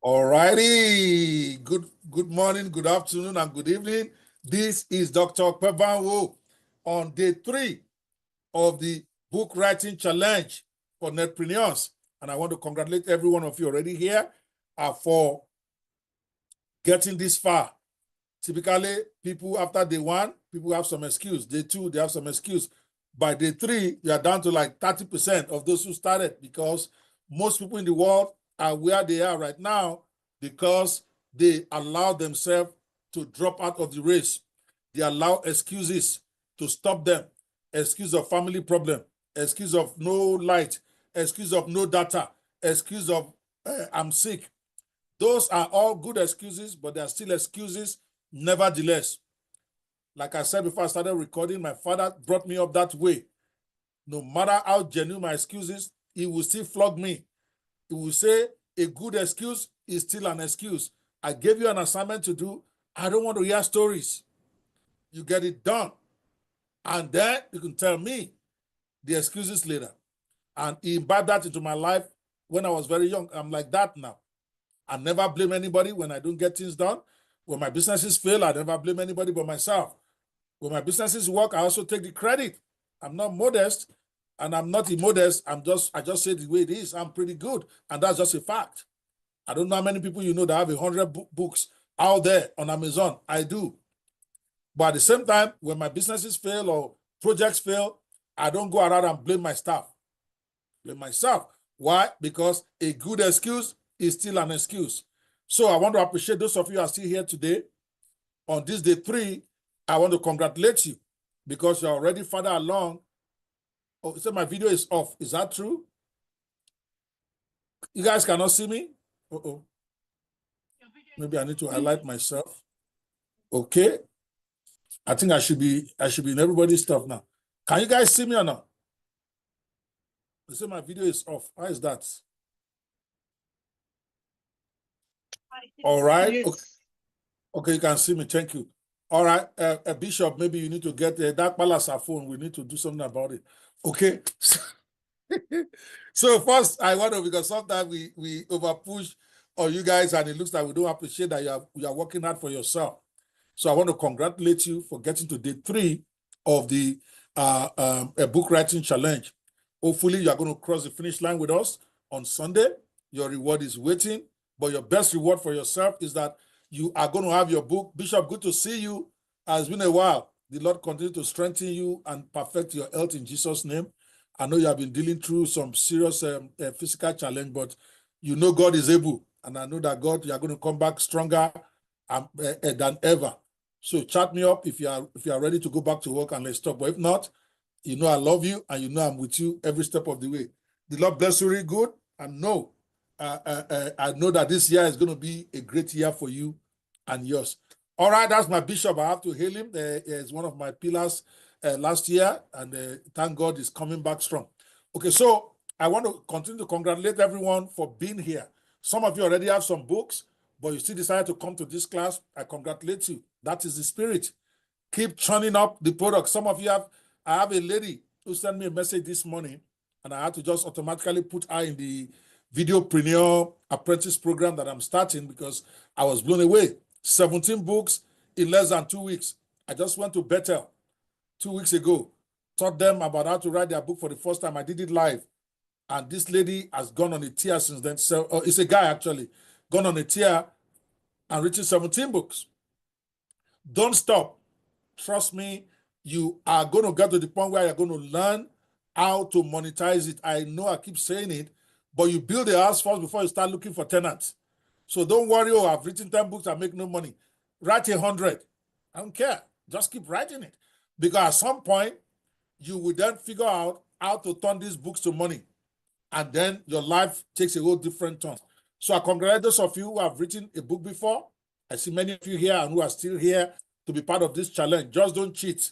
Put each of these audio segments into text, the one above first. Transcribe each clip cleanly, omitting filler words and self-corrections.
All righty. Good morning, good afternoon, and good evening. This is Dr. Ope Banwo on day 3 of the book writing challenge for netpreneurs. And I want to congratulate every one of you already here for getting this far. Typically, people after day 1, people have some excuse. Day 2, they have some excuse. By day 3, you are down to like 30% of those who started, because most people in the world are where they are right now because they allow themselves to drop out of the race. They allow excuses to stop them. Excuse of family problem, excuse of no light, excuse of no data, excuse of I'm sick. Those are all good excuses, but they are still excuses nevertheless. Like I said before I started recording, my father brought me up that way. No matter how genuine my excuses, he will still flog me. He will say a good excuse is still an excuse. I gave you an assignment to do. I don't want to hear stories. You get it done. And then you can tell me the excuses later. And he imbibed that into my life when I was very young. I'm like that now. I never blame anybody when I don't get things done. When my businesses fail, I never blame anybody but myself. When my businesses work, I also take the credit. I'm not modest and I'm not immodest. I just say the way it is. I'm pretty good. And that's just a fact. I don't know how many people you know that have 100 books out there on Amazon. I do. But at the same time, when my businesses fail or projects fail, I don't go around and blame my staff. Blame myself. Why? Because a good excuse is still an excuse. So I want to appreciate those of you who are still here today. On this day 3, I want to congratulate you because you're already further along. Oh, so my video is off. Is that true? You guys cannot see me? Uh-oh. Maybe I need to highlight myself. Okay. I think I should be in everybody's stuff now. Can you guys see me or not? They say my video is off. Why is that? All right. Yes. Okay, you can see me. Thank you. All right, Bishop, maybe you need to get that palace phone. We need to do something about it. Okay. So first, I want to, because sometimes we over push on you guys, and it looks like we don't appreciate that you are working hard for yourself. So I want to congratulate you for getting to day 3 of the book writing challenge. Hopefully, you are going to cross the finish line with us on Sunday. Your reward is waiting, but your best reward for yourself is that you are going to have your book. Bishop, good to see you. It's been a while. The Lord continue to strengthen you and perfect your health in Jesus' name. I know you have been dealing through some serious physical challenge, but you know God is able. And I know that God, you are going to come back stronger than ever. So chat me up if you are ready to go back to work, and let's talk. But if not, you know I love you, and you know I'm with you every step of the way. The Lord bless you really good. And no, I know that this year is going to be a great year for you and yours. All right, that's my bishop. I have to hail him. He's one of my pillars last year, and thank God he's coming back strong. Okay, so I want to continue to congratulate everyone for being here. Some of you already have some books, but you still decided to come to this class. I congratulate you. That is the spirit. Keep churning up the product. Some of you I have a lady who sent me a message this morning, and I had to just automatically put her in the videopreneur apprentice program that I'm starting because I was blown away. 17 books in less than 2 weeks. I just went to Bethel 2 weeks ago, taught them about how to write their book for the first time. I did it live. And this lady has gone on a tear since then. So it's a guy actually, gone on a tear and written 17 books. Don't stop. Trust me, you are going to get to the point where you're going to learn how to monetize it. I know I keep saying it, but you build a house first before you start looking for tenants. So don't worry, oh, I've written 10 books, I make no money. Write 100. I don't care. Just keep writing it. Because at some point, you will then figure out how to turn these books to money. And then your life takes a whole different turn. So I congratulate those of you who have written a book before. I see many of you here and who are still here to be part of this challenge. Just don't cheat.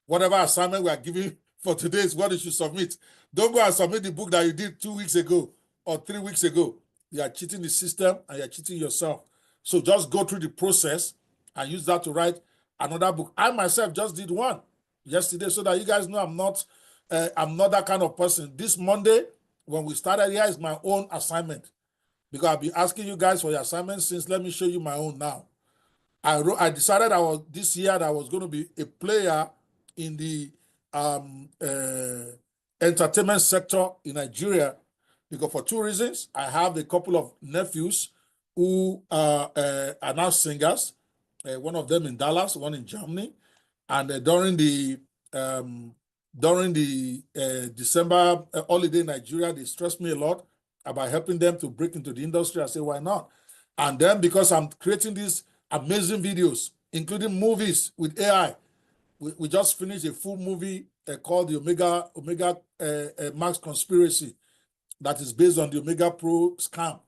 Whatever assignment we are giving for today is what you should submit. Don't go and submit the book that you did 2 weeks ago or 3 weeks ago. You are cheating the system and you are cheating yourself. So just go through the process and use that to write another book. I myself just did one yesterday, so that you guys know I'm not that kind of person. This Monday, when we started, here is my own assignment, because I've been asking you guys for your assignments since. Let me show you my own now. I decided this year that I was going to be a player in the entertainment sector in Nigeria, because for two reasons. I have a couple of nephews who are now singers, one of them in Dallas, one in Germany, and during the December holiday in Nigeria, they stressed me a lot about helping them to break into the industry. I said, why not? And then because I'm creating these amazing videos, including movies with AI, we just finished a full movie called the Omega Max Conspiracy, that is based on the Omega Pro scam.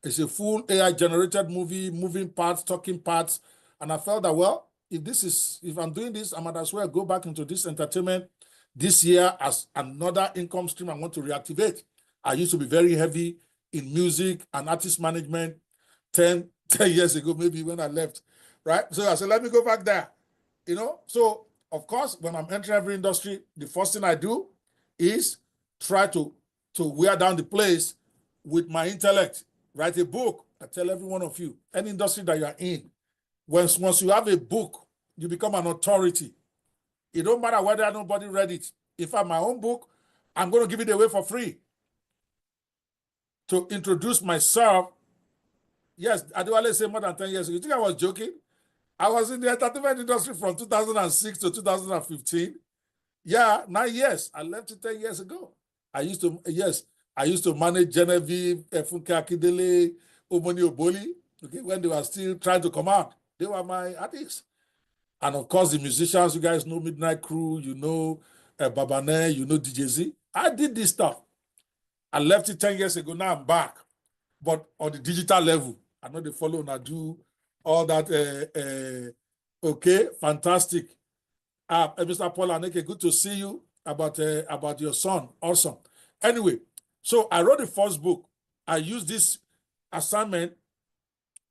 It's a full AI generated movie, moving parts, talking parts. And I felt that, well, if I'm doing this, I might as well go back into this entertainment this year as another income stream I want to reactivate. I used to be very heavy in music and artist management 10 years ago, maybe, when I left, right? So I said, let me go back there, So, of course, when I'm entering every industry, the first thing I do is try to wear down the place with my intellect. Write a book. I tell every one of you, any industry that you're in, once you have a book, you become an authority. It don't matter whether nobody read it. If I have my own book, I'm going to give it away for free. To introduce myself, yes, I do always say more than 10 years ago. You think I was joking? I was in the entertainment industry from 2006 to 2015. Yeah, 9 years. I left it 10 years ago. I used to manage Genevieve, Funke Akindele, Omoni Oboli, okay, when they were still trying to come out. They were my artists. And of course, the musicians, you guys know Midnight Crew, you know Babane, you know DJ Z. I did this stuff. I left it 10 years ago. Now I'm back. But on the digital level, I know they follow and I do all that. Okay, fantastic. Mr. Paul Aneke, good to see you about your son. Awesome. Anyway, so I wrote the first book. I used this assignment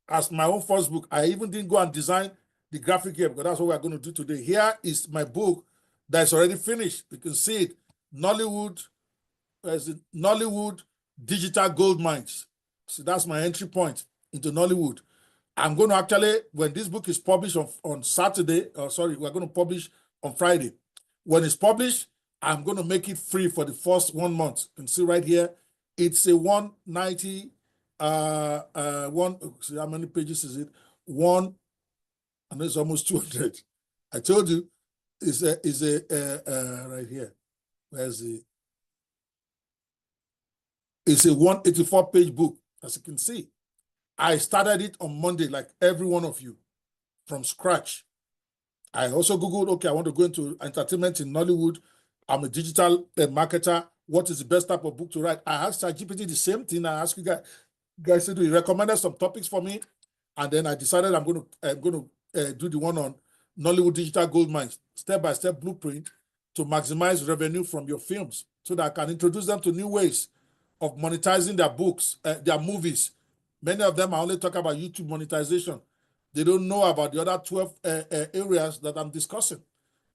as my own first book. I even didn't go and design the graphic here, because that's what we're going to do today. Here is my book that's already finished. You can see it. Nollywood Digital Gold Mines. So that's my entry point into Nollywood. I'm going to actually, when this book is published on Saturday, we're going to publish on Friday. When it's published, I'm going to make it free for the first 1 month. You can see right here, it's a 190, see how many pages is it? And it's almost 200. I told you, it's right here. Where's the? It's a 184-page book, as you can see. I started it on Monday, like every one of you, from scratch. I also Googled, okay, I want to go into entertainment in Nollywood. I'm a digital marketer. What is the best type of book to write? I asked ChatGPT the same thing. I asked you guys to do. He recommended some topics for me, and then I decided I'm going to do the one on Nollywood Digital Gold Mines, step-by-step blueprint to maximize revenue from your films, so that I can introduce them to new ways of monetizing their books, their movies. Many of them are only talking about YouTube monetization. They don't know about the other 12 areas that I'm discussing.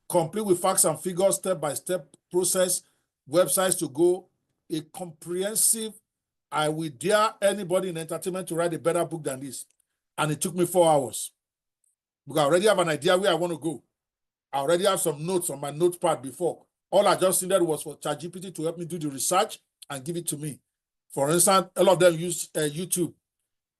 Complete with facts and figures, step-by-step process, websites to go, a comprehensive. I will dare anybody in entertainment to write a better book than this. And it took me 4 hours. Because I already have an idea where I want to go. I already have some notes on my notepad before. All I just needed was for ChatGPT to help me do the research and give it to me. For instance, all of them use YouTube,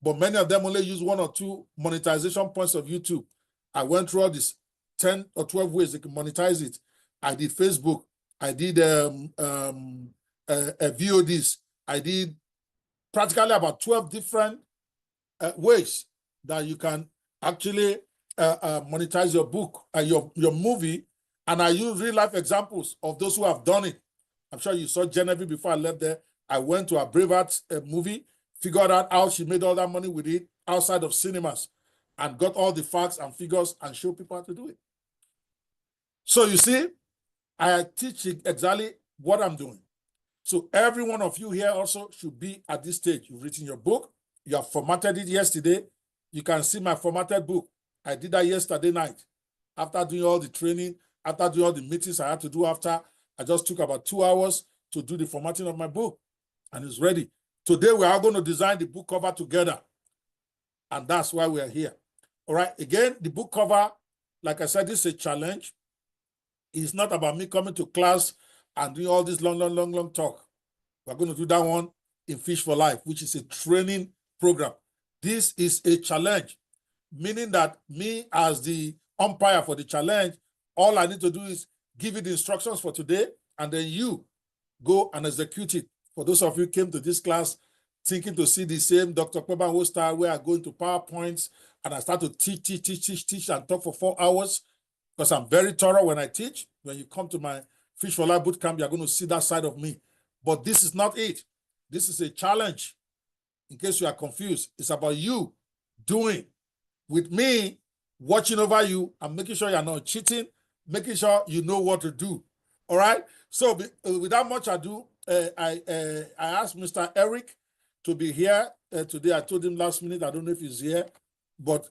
but many of them only use 1 or 2 monetization points of YouTube. I went through all these 10 or 12 ways they can monetize it. I did Facebook. I did VODs. I did practically about 12 different ways that you can actually monetize your book, your movie. And I use real life examples of those who have done it. I'm sure you saw Genevieve before I left there. I went to a Braveheart movie, figured out how she made all that money with it outside of cinemas, and got all the facts and figures and show people how to do it. So you see, I teach exactly what I'm doing. So every one of you here also should be at this stage. You've written your book. You have formatted it yesterday. You can see my formatted book. I did that yesterday night. After doing all the training, after doing all the meetings I had to do after, I just took about 2 hours to do the formatting of my book, and it's ready. Today, we are going to design the book cover together. And that's why we are here. All right. Again, the book cover, like I said, this is a challenge. It's not about me coming to class and doing all this long talk. We're going to do that one in Fish for Life, which is a training program. This is a challenge, meaning that me as the umpire for the challenge, all I need to do is give you the instructions for today, and then you go and execute it. For those of you who came to this class thinking to see the same Dr. Ope Banwo style where I go into PowerPoints and I start to teach and talk for 4 hours, because I'm very thorough when I teach. When you come to my Fish for Life bootcamp, you're going to see that side of me. But this is not it. This is a challenge. In case you are confused, it's about you doing with me, watching over you and making sure you're not cheating, making sure you know what to do. All right. So without much ado, I asked Mr. Eric to be here today. I told him last minute, I don't know if he's here, but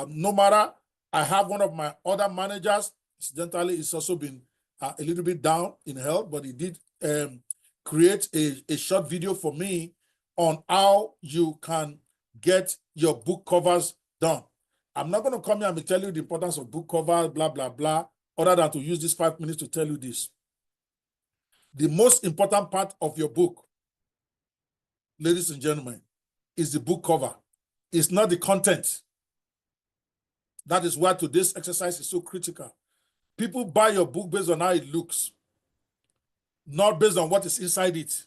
no matter, I have one of my other managers. Incidentally, he's also been a little bit down in health, but he did create a short video for me on how you can get your book covers done. I'm not going to come here and tell you the importance of book covers, blah, blah, blah, other than to use these 5 minutes to tell you this. The most important part of your book, ladies and gentlemen, is the book cover. It's not the content. That is why today's exercise is so critical. People buy your book based on how it looks, not based on what is inside it.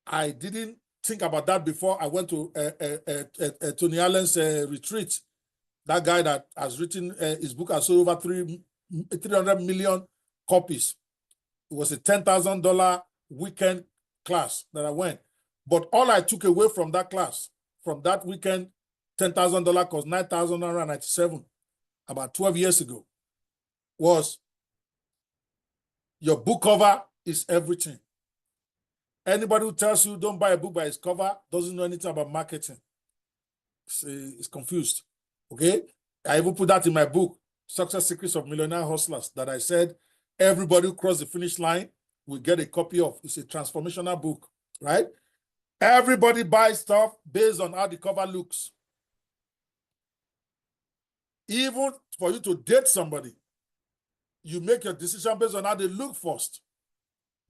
I didn't think about that before I went to Tony Allen's retreat. That guy that has written his book has sold over 300 million copies. It was a $10,000 weekend class that I went. But all I took away from that class, from that weekend, $10,000 cost $9,997 about 12 years ago, was your book cover is everything. Anybody who tells you don't buy a book by its cover doesn't know anything about marketing. It's confused. Okay? I even put that in my book, Success Secrets of Millionaire Hustlers, that I said everybody who crossed the finish line will get a copy of. It's a transformational book, right? Everybody buys stuff based on how the cover looks. Even for you to date somebody, you make your decision based on how they look first.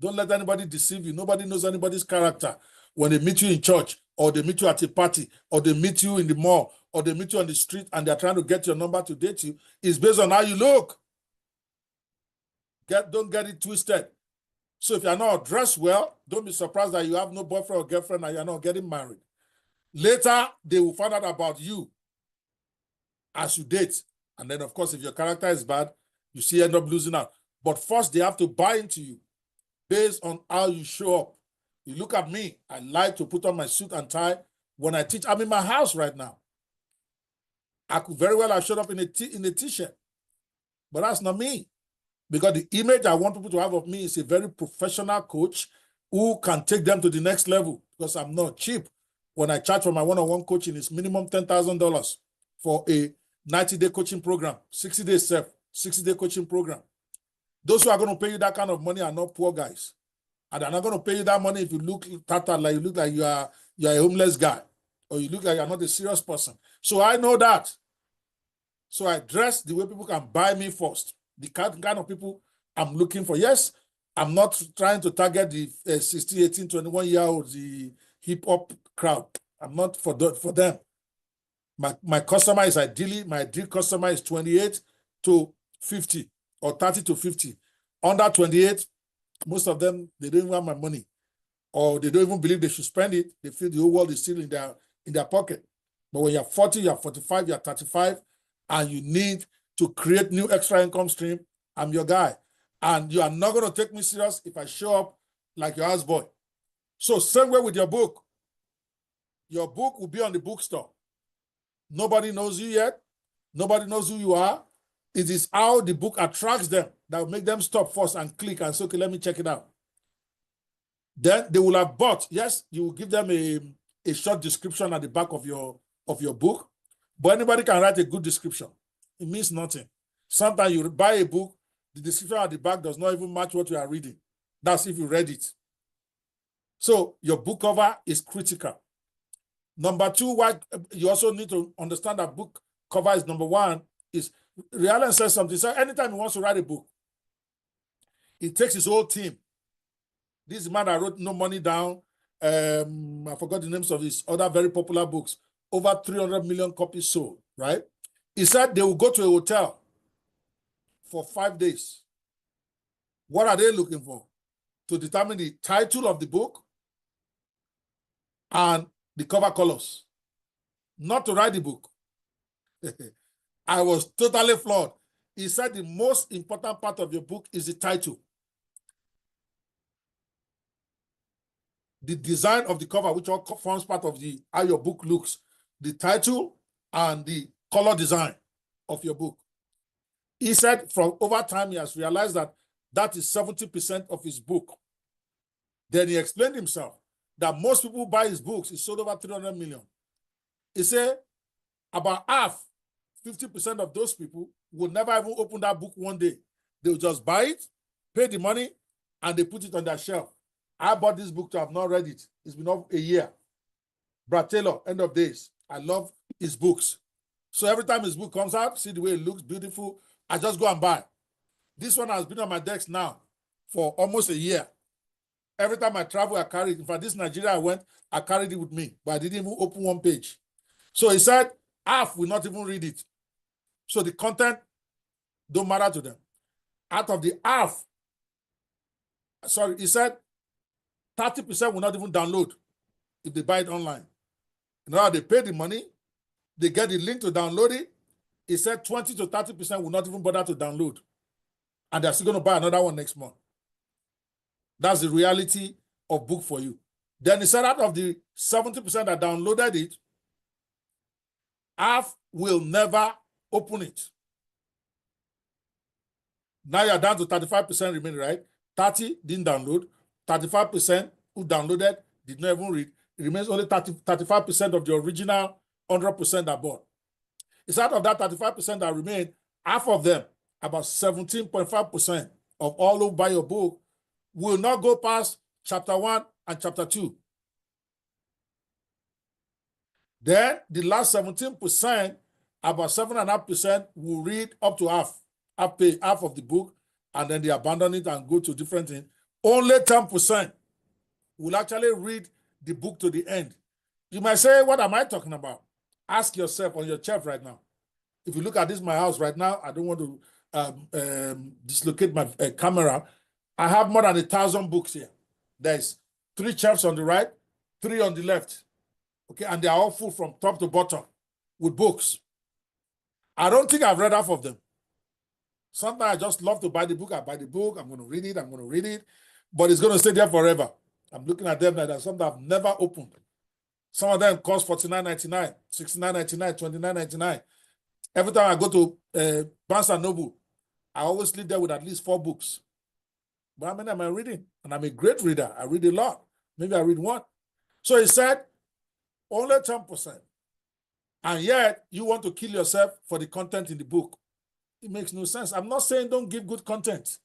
Don't let anybody deceive you. Nobody knows anybody's character. When they meet you in church, or they meet you at a party, or they meet you in the mall, or they meet you on the street and they're trying to get your number to date you, it's based on how you look. Don't get it twisted. So if you're not dressed well, don't be surprised that you have no boyfriend or girlfriend and you're not getting married. Later, they will find out about you as you date. And then, of course, if your character is bad, you see end up losing out. But first, they have to buy into you based on how you show up. You look at me, I like to put on my suit and tie when I teach. I'm in my house right now. I could very well have showed up in a t-shirt, but that's not me. Because the image I want people to have of me is a very professional coach who can take them to the next level, because I'm not cheap. When I charge for my one-on-one coaching, it's minimum $10,000 for a 90-day coaching program, 60-day 60-day coaching program. Those who are going to pay you that kind of money are not poor guys. And they're not going to pay you that money if you look tattered, like you look like you are a homeless guy, or you look like you're not a serious person. So I know that. So I dress the way people can buy me first. The kind of people I'm looking for. Yes, I'm not trying to target the 16, 18, 21-year-olds, the hip-hop crowd. I'm not for them. My customer is ideally, my ideal customer is 28 to 50 or 30 to 50. Under 28, most of them, they don't even have my money, or they don't even believe they should spend it. They feel the whole world is still in their pocket. But when you're 40, you're 45, you're 35, and you need to create new extra income stream, I'm your guy. And you are not going to take me serious if I show up like your houseboy. So same way with your book. Your book will be on the bookstore. Nobody knows you yet. Nobody knows who you are. It is how the book attracts them that will make them stop first and click and say, okay, let me check it out. Then they will have bought. Yes, you will give them a short description at the back of your book, but anybody can write a good description. It means nothing. Sometimes you buy a book, the description at the back does not even match what you are reading. That's if you read it. So your book cover is critical. Number two, why you also need to understand that book cover is number one, is Rihanna says something. So anytime he wants to write a book, he takes his whole team. This man that wrote No Money Down, I forgot the names of his other very popular books, over 300 million copies sold, right? He said they will go to a hotel for 5 days. What are they looking for? To determine the title of the book and the cover colors, not to write the book. I was totally floored. He said the most important part of your book is the title. The design of the cover, which all forms part of the how your book looks, the title and the color design of your book. He said from over time, he has realized that that is 70% of his book. Then he explained himself that most people who buy his books, he sold over 300 million. He said about half, 50% of those people will never even open that book one day. They'll just buy it, pay the money, and they put it on their shelf. I bought this book to have not read it. It's been up a year. Brad Taylor, End of Days. I love his books. So every time his book comes out, see the way it looks beautiful, I just go and buy. This one has been on my desk now for almost a year. Every time I travel, I carry it. In fact, this Nigeria I went, I carried it with me, but I didn't even open one page. So he said, half will not even read it. So the content don't matter to them. Out of the half, sorry, he said 30% will not even download if they buy it online. Now they pay the money, they get the link to download it. He said 20 to 30% will not even bother to download. And they're still going to buy another one next month. That's the reality of book for you. Then he said out of the 70% that downloaded it, half will never open it. Now you're down to 35% remaining, right? 30 didn't download. 35% who downloaded did not even read. It remains only 35% of the original 100% that bought. It's out of that 35% that remained, half of them, about 17.5% of all who buy your book, will not go past chapter 1 and chapter 2. Then the last 17%, about 7.5%, will read up to half of the book, and then they abandon it and go to different things. Only 10% will actually read the book to the end. You might say, what am I talking about? Ask yourself on your shelf right now. If you look at this, my house right now, I don't want to dislocate my camera. I have more than 1,000 books here. There's 3 shelves on the right, 3 on the left. Okay, and they are all full from top to bottom with books. I don't think I've read half of them. Sometimes I just love to buy the book. I buy the book. I'm going to read it. But it's going to stay there forever. I'm looking at them like that. Something I've never opened. Some of them cost $49.99, $69.99, $29.99. Every time I go to Barnes & Noble, I always leave there with at least 4 books. But how many am I reading? And I'm a great reader. I read a lot. Maybe I read 1. So he said, only 10%. And yet, you want to kill yourself for the content in the book. It makes no sense. I'm not saying don't give good content.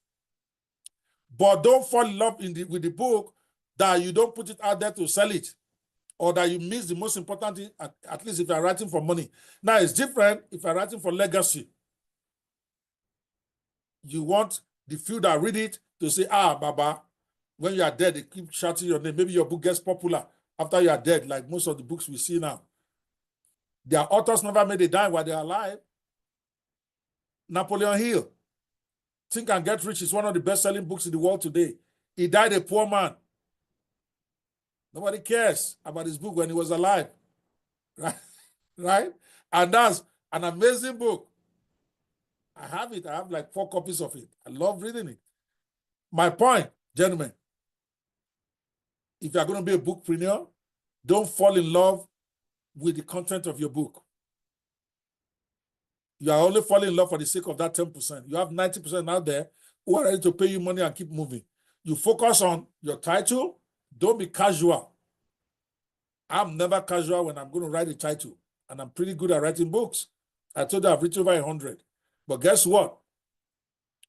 But don't fall in love with the book that you don't put it out there to sell it, or that you miss the most important thing, at least if you're writing for money. Now, it's different if you're writing for legacy. You want the few that read it to say, Baba, when you are dead, they keep shouting your name. Maybe your book gets popular after you are dead, like most of the books we see now. Their authors never made a dime while they are alive. Napoleon Hill, Think and Get Rich is one of the best-selling books in the world today. He died a poor man. Nobody cares about his book when he was alive. Right? Right? And that's an amazing book. I have it. I have like 4 copies of it. I love reading it. My point, gentlemen, if you're going to be a bookpreneur, don't fall in love with the content of your book. You are only falling in love for the sake of that 10%. You have 90% out there who are ready to pay you money and keep moving. You focus on your title. Don't be casual. I'm never casual when I'm going to write a title. And I'm pretty good at writing books. I told you I've written over 100. But guess what?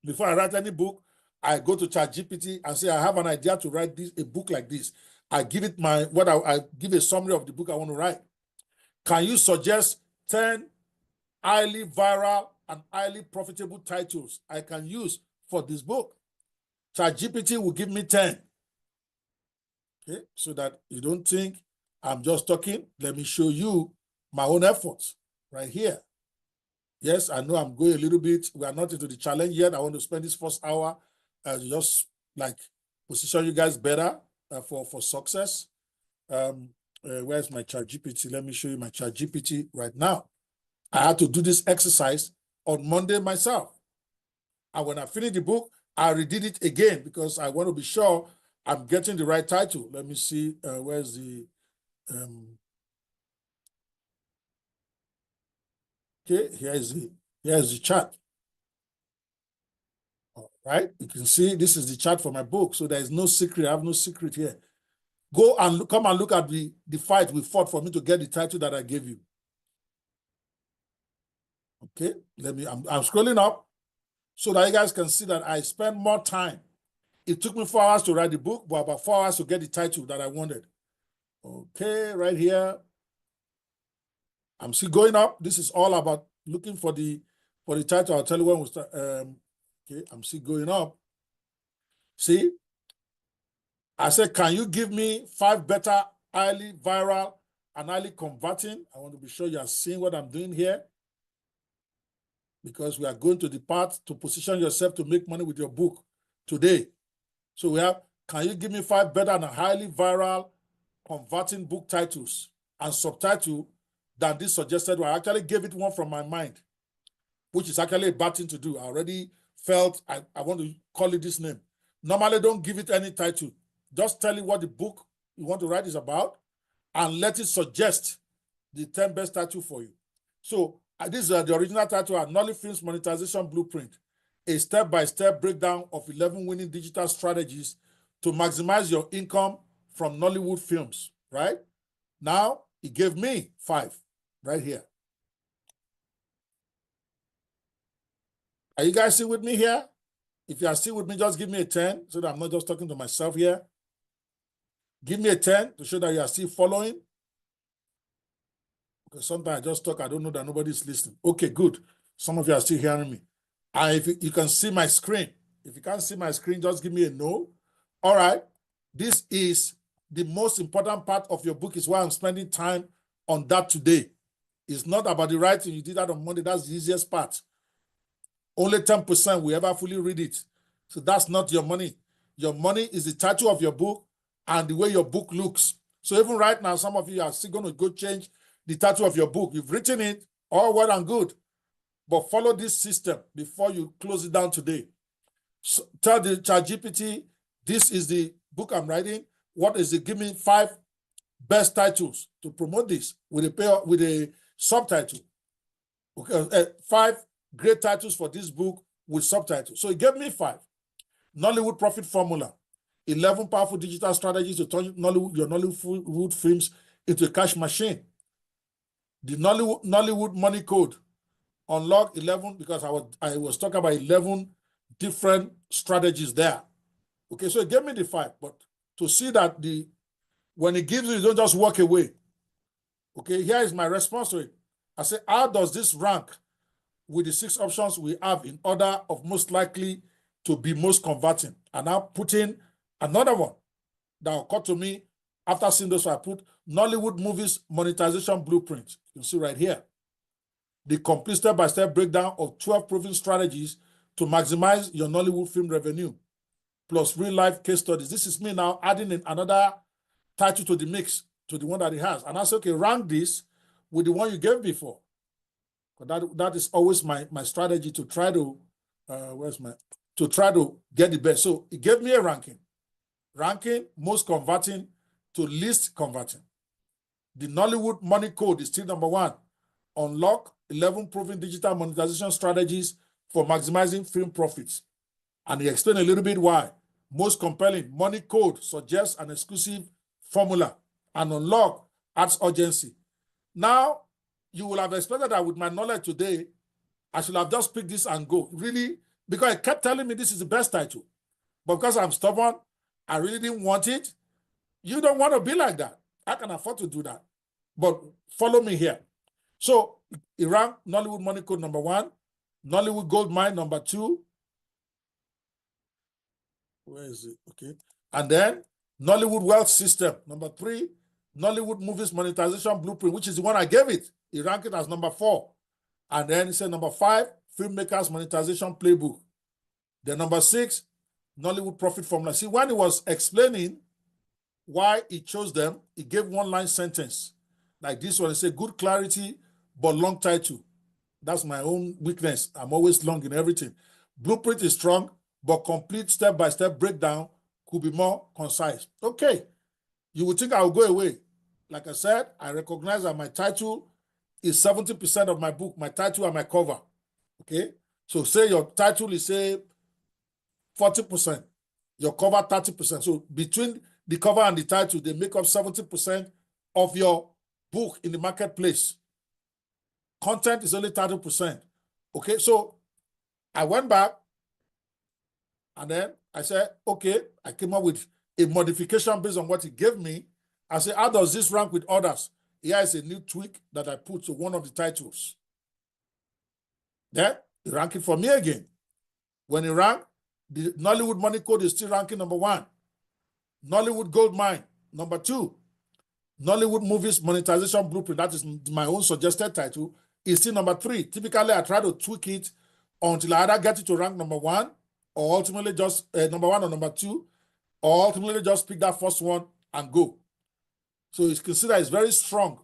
Before I write any book, I go to ChatGPT and say, I have an idea to write a book like this. I give it I give a summary of the book I want to write. Can you suggest 10 highly viral and highly profitable titles I can use for this book? ChatGPT will give me 10. Okay, so that you don't think I'm just talking. Let me show you my own efforts right here. Yes, I know I'm going a little bit. We are not into the challenge yet. I want to spend this first hour just like position you guys better for success. Where's my ChatGPT? Let me show you my ChatGPT right now. I had to do this exercise on Monday myself. And when I finish the book, I redid it again because I want to be sure I'm getting the right title. Let me see, where's the, okay, here's the chart. All right, you can see this is the chart for my book. So there is no secret, I have no secret here. Go and come and look at the fight we fought for me to get the title that I gave you. Okay, I'm scrolling up so that you guys can see that I spent more time. It took me 4 hours to write the book, but about 4 hours to get the title that I wanted. Okay, right here. I'm still going up. This is all about looking for the title. I'll tell you when we start. Okay, I'm still going up. See, I said, can you give me 5 better, highly viral and highly converting? I want to be sure you are seeing what I'm doing here, because we are going to the part to position yourself to make money with your book today. So we have, can you give me 5 better and highly viral converting book titles and subtitle than this suggested one? I actually gave it one from my mind, which is actually a bad thing to do. I already felt I want to call it this name. Normally, don't give it any title. Just tell it what the book you want to write is about and let it suggest the 10 best title for you. So this is the original title, Nolly Films Monetization Blueprint, a step-by-step breakdown of 11 winning digital strategies to maximize your income from Nollywood films, right? Now, it gave me 5 right here. Are you guys still with me here? If you are still with me, just give me a 10 so that I'm not just talking to myself here. Give me a 10 to show that you are still following. Because sometimes I just talk, I don't know that nobody's listening. Okay, good. Some of you are still hearing me. And if you can see my screen, if you can't see my screen, just give me a no. All right. This is the most important part of your book, is why I'm spending time on that today. It's not about the writing. You did that on Monday. That's the easiest part. Only 10% will ever fully read it. So that's not your money. Your money is the title of your book and the way your book looks. So even right now, some of you are still going to go change the title of your book. You've written it, all well and good. But follow this system before you close it down today. So tell the ChatGPT, this is the book I'm writing. What is it? Give me 5 best titles to promote this with a subtitle. Okay, 5 great titles for this book with subtitles. So it gave me 5. Nollywood Profit Formula, 11 powerful digital strategies to turn your Nollywood films into a cash machine. The Nollywood Money Code, unlock 11, because I was talking about 11 different strategies there. Okay, so it gave me the 5, but to see that when it gives you don't just walk away. Okay, here is my response to it. I say, how does this rank with the 6 options we have in order of most likely to be most converting? And now put in another one that occurred to me after seeing those. So I put Nollywood Movies Monetization Blueprint. You can see right here. The complete step-by-step breakdown of 12 proven strategies to maximize your Nollywood film revenue, plus real-life case studies. This is me now adding in another title to the mix, to the one that it has. And I say, okay, rank this with the one you gave before. That is always my strategy to try to try to get the best. So it gave me a ranking most converting to least converting. The Nollywood Money Code is still number 1. Unlock 11 proven digital monetization strategies for maximizing film profits. And he explained a little bit why. Most compelling, Money Code suggests an exclusive formula, and Unlock adds urgency. Now, you will have expected that with my knowledge today, I should have just picked this and go. Really, because it kept telling me this is the best title. But because I'm stubborn, I really didn't want it. You don't want to be like that. I can afford to do that. But follow me here. So Iran, Nollywood Money Code number 1, Nollywood Gold Mine number 2. Where is it? Okay. And then Nollywood Wealth System number 3, Nollywood Movies Monetization Blueprint, which is the one I gave it. He ranked it as number 4. And then he said number 5, Filmmakers Monetization Playbook. Then number 6, Nollywood Profit Formula. See, when he was explaining why he chose them, he gave one-line sentence. Like this one, he said, good clarity, but long title. That's my own weakness. I'm always long in everything. Blueprint is strong, but complete step-by-step breakdown could be more concise. Okay, you would think I will go away. Like I said, I recognize that my title is 70% of my book, my title and my cover. Okay, so say your title is, say, 40%, your cover 30%. So between the cover and the title, they make up 70% of your book in the marketplace. Content is only 30%. Okay, so I went back and then I said, okay, I came up with a modification based on what he gave me. I said, how does this rank with others? Here is a new tweak that I put to one of the titles. Then he ranked it for me again. When he ranked, the Nollywood Money Code is still ranking number 1. Nollywood Gold Mine, number 2. Nollywood Movies Monetization Blueprint, that is my own suggested title, is still number 3. Typically, I try to tweak it until I either get it to rank number 1 or ultimately just number 1 or number 2, or ultimately just pick that first one and go. So it's considered it's very strong.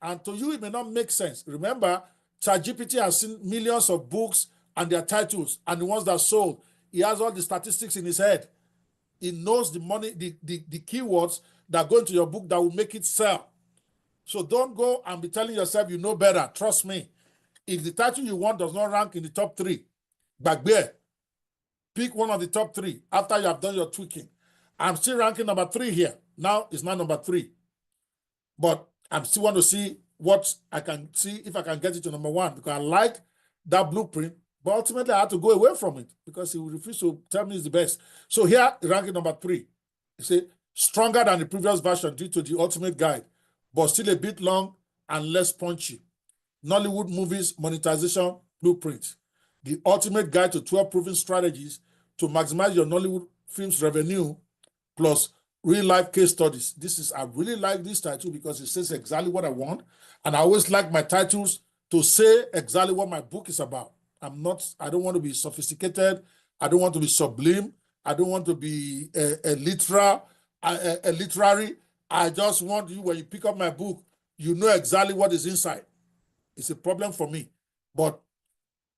And to you, it may not make sense. Remember, ChatGPT has seen millions of books and their titles and the ones that sold. He has all the statistics in his head. He knows the money, the keywords that go into your book that will make it sell. So don't go and be telling yourself you know better. Trust me. If the title you want does not rank in the top 3, back there, pick one of the top 3 after you have done your tweaking. I'm still ranking number 3 here. Now it's not number 3. But I still want to see what I can see if I can get it to number 1, because I like that blueprint. But ultimately, I had to go away from it because he refused to tell me it's the best. So here, ranking number 3. You see, stronger than the previous version due to the ultimate guide, but still a bit long and less punchy. Nollywood Movies Monetization Blueprint. The ultimate guide to 12 proven strategies to maximize your Nollywood films revenue plus real-life case studies. I really like this title because it says exactly what I want. And I always like my titles to say exactly what my book is about. I don't want to be sophisticated. I don't want to be sublime. I don't want to be literary. I just want you, when you pick up my book, you know exactly what is inside. It's a problem for me. But